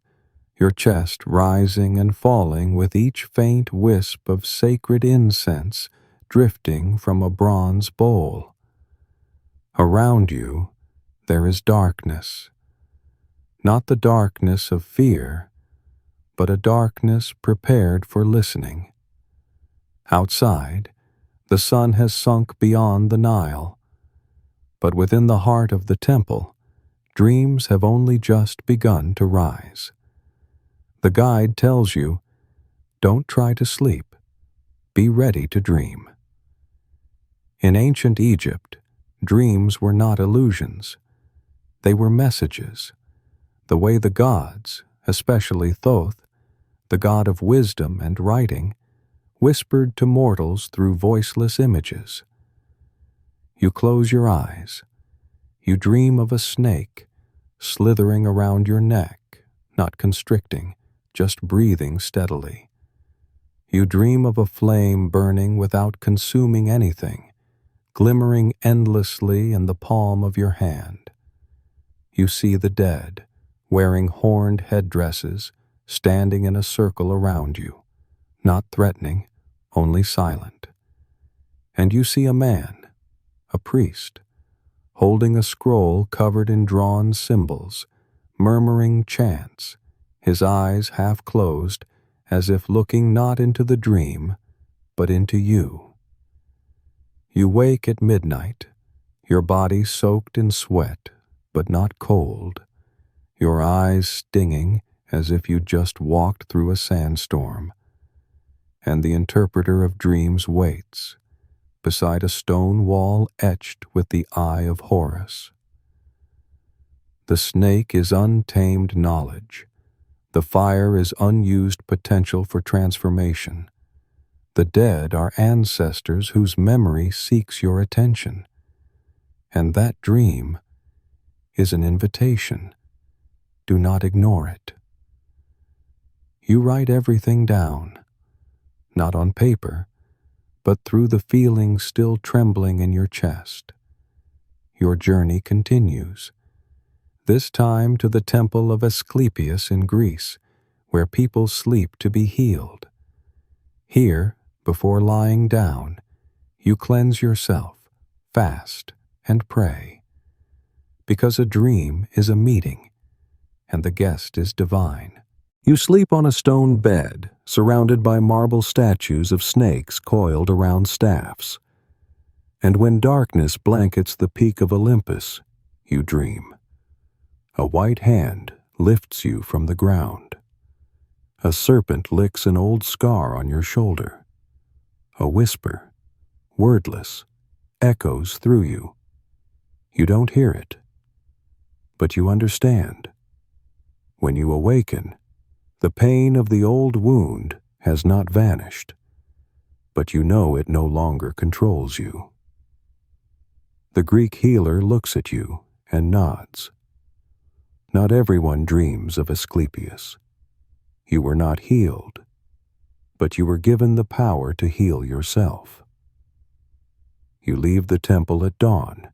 your chest rising and falling with each faint wisp of sacred incense drifting from a bronze bowl. Around you, there is darkness. Not the darkness of fear, but a darkness prepared for listening. Outside, the sun has sunk beyond the Nile, but within the heart of the temple, dreams have only just begun to rise. The guide tells you, don't try to sleep. Be ready to dream. In ancient Egypt, dreams were not illusions. They were messages, the way the gods, especially Thoth, the god of wisdom and writing, whispered to mortals through voiceless images. You close your eyes. You dream of a snake slithering around your neck, not constricting, just breathing steadily. You dream of a flame burning without consuming anything, glimmering endlessly in the palm of your hand. You see the dead, wearing horned headdresses, standing in a circle around you, not threatening, only silent. And you see a man, a priest, holding a scroll covered in drawn symbols, murmuring chants, his eyes half closed, as if looking not into the dream, but into you. You wake at midnight, your body soaked in sweat, but not cold, your eyes stinging as if you just walked through a sandstorm. And the interpreter of dreams waits, beside a stone wall etched with the eye of Horus. The snake is untamed knowledge. The fire is unused potential for transformation. The dead are ancestors whose memory seeks your attention. And that dream is an invitation. Do not ignore it. You write everything down, not on paper, but through the feeling still trembling in your chest. Your journey continues, this time to the temple of Asclepius in Greece, where people sleep to be healed. Here, before lying down, you cleanse yourself, fast, and pray. Because a dream is a meeting, and the guest is divine. You sleep on a stone bed, surrounded by marble statues of snakes coiled around staffs. And when darkness blankets the peak of Olympus, you dream. A white hand lifts you from the ground. A serpent licks an old scar on your shoulder. A whisper, wordless, echoes through you. You don't hear it, but you understand. When you awaken, the pain of the old wound has not vanished, but you know it no longer controls you. The Greek healer looks at you and nods. Not everyone dreams of Asclepius. You were not healed, but you were given the power to heal yourself. You leave the temple at dawn,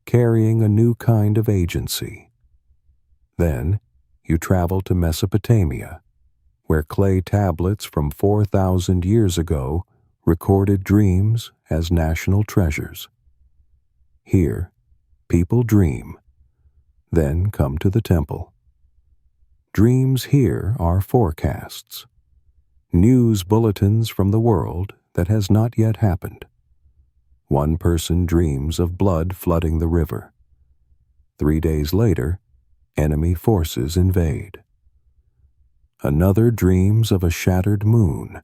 carrying a new kind of agency. Then, you travel to Mesopotamia, where clay tablets from 4,000 years ago recorded dreams as national treasures. Here, people dream, then come to the temple. Dreams here are forecasts, news bulletins from the world that has not yet happened. One person dreams of blood flooding the river. 3 days later, enemy forces invade. Another dreams of a shattered moon,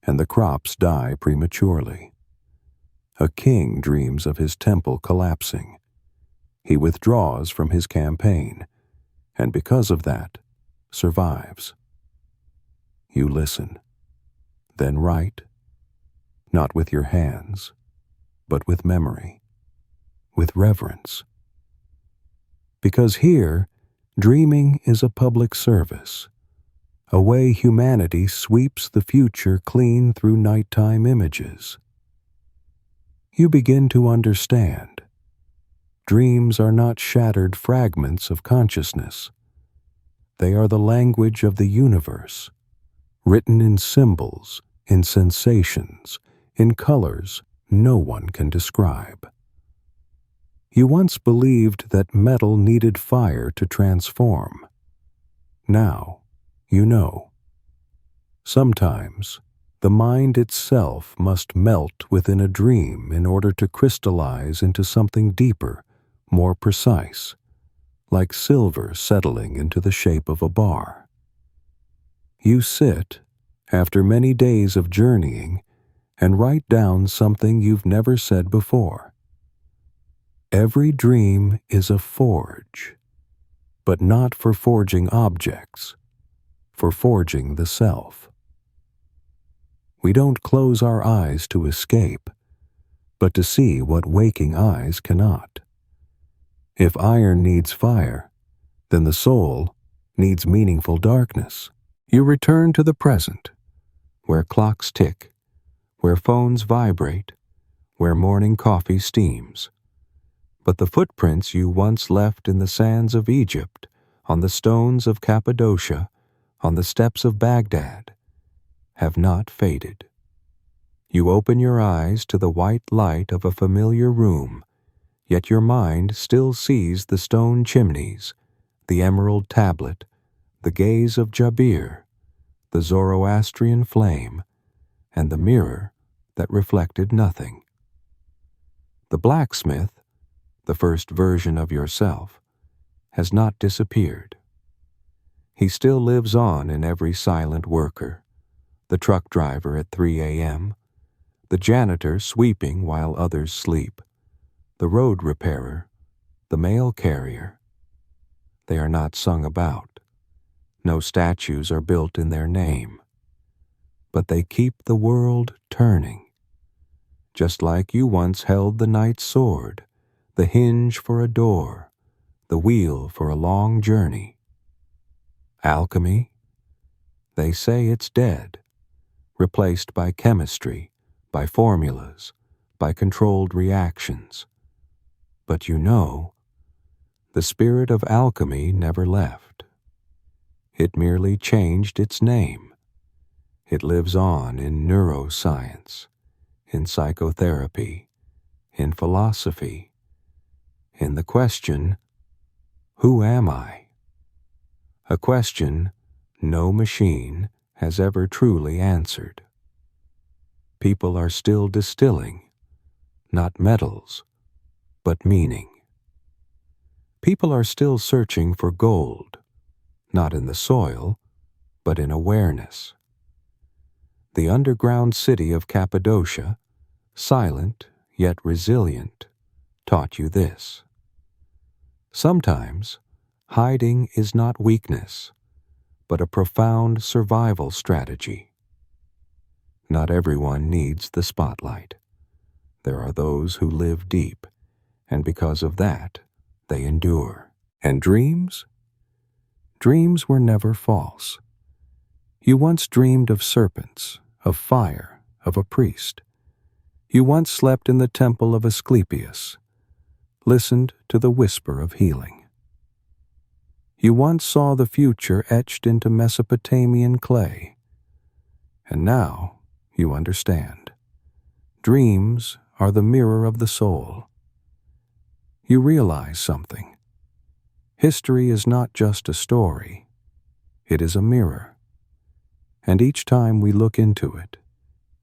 and the crops die prematurely. A king dreams of his temple collapsing. He withdraws from his campaign, and because of that, survives. You listen, then write, not with your hands, but with memory, with reverence. Because here, dreaming is a public service, a way humanity sweeps the future clean through nighttime images. You begin to understand. Dreams are not shattered fragments of consciousness. They are the language of the universe, written in symbols, in sensations, in colors no one can describe. You once believed that metal needed fire to transform. Now, you know. Sometimes, the mind itself must melt within a dream in order to crystallize into something deeper, more precise, like silver settling into the shape of a bar. You sit, after many days of journeying, and write down something you've never said before. Every dream is a forge, but not for forging objects, for forging the self. We don't close our eyes to escape, but to see what waking eyes cannot. If iron needs fire, then the soul needs meaningful darkness. You return to the present, where clocks tick, where phones vibrate, where morning coffee steams. But the footprints you once left in the sands of Egypt, on the stones of Cappadocia, on the steps of Baghdad, have not faded. You open your eyes to the white light of a familiar room, yet your mind still sees the stone chimneys, the emerald tablet, the gaze of Jabir, the Zoroastrian flame, and the mirror that reflected nothing. The blacksmith, the first version of yourself, has not disappeared. He still lives on in every silent worker, the truck driver at 3 a.m., the janitor sweeping while others sleep, the road repairer, the mail carrier. They are not sung about. No statues are built in their name. But they keep the world turning, just like you once held the knight's sword, the hinge for a door, the wheel for a long journey. Alchemy? They say it's dead, replaced by chemistry, by formulas, by controlled reactions. But you know, the spirit of alchemy never left. It merely changed its name. It lives on in neuroscience, in psychotherapy, in philosophy, in the question, who am I? A question no machine has ever truly answered. People are still distilling, not metals, but meaning. People are still searching for gold, not in the soil, but in awareness. The underground city of Cappadocia, silent yet resilient, taught you this. Sometimes, hiding is not weakness, but a profound survival strategy. Not everyone needs the spotlight. There are those who live deep, and because of that, they endure. And dreams? Dreams were never false. You once dreamed of serpents, of fire, of a priest. You once slept in the temple of Asclepius, listened to the whisper of healing. You once saw the future etched into Mesopotamian clay. And now you understand. Dreams are the mirror of the soul. You realize something. History is not just a story. It is a mirror. And each time we look into it,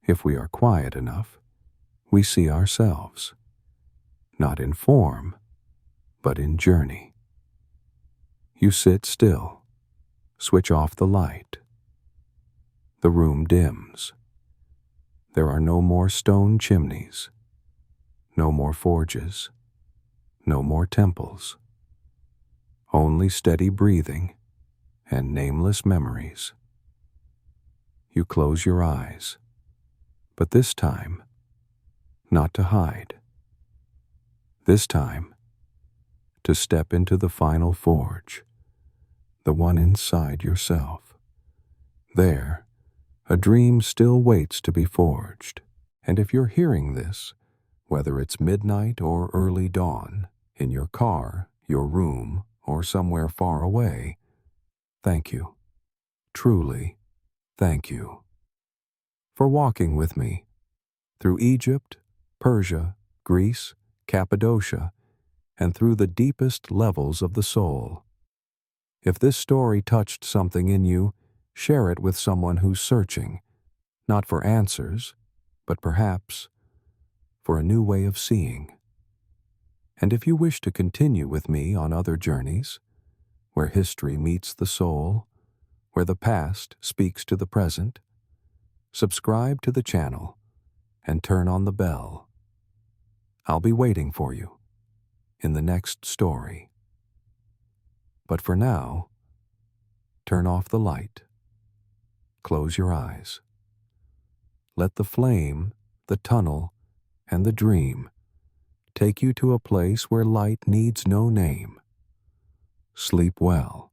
if we are quiet enough, we see ourselves. Not in form, but in journey. You sit still, switch off the light. The room dims. There are no more stone chimneys, no more forges, no more temples. Only steady breathing and nameless memories. You close your eyes, but this time, not to hide. This time, to step into the final forge, the one inside yourself. There, a dream still waits to be forged. And if you're hearing this, whether it's midnight or early dawn, in your car, your room, or somewhere far away, thank you. Truly, thank you. For walking with me through Egypt, Persia, Greece, Cappadocia, and through the deepest levels of the soul. If this story touched something in you, share it with someone who's searching, not for answers, but perhaps for a new way of seeing. And if you wish to continue with me on other journeys, where history meets the soul, where the past speaks to the present. Subscribe to the channel and turn on the bell. I'll be waiting for you in the next story. But for now, turn off the light. Close your eyes. Let the flame, the tunnel, and the dream take you to a place where light needs no name. Sleep well.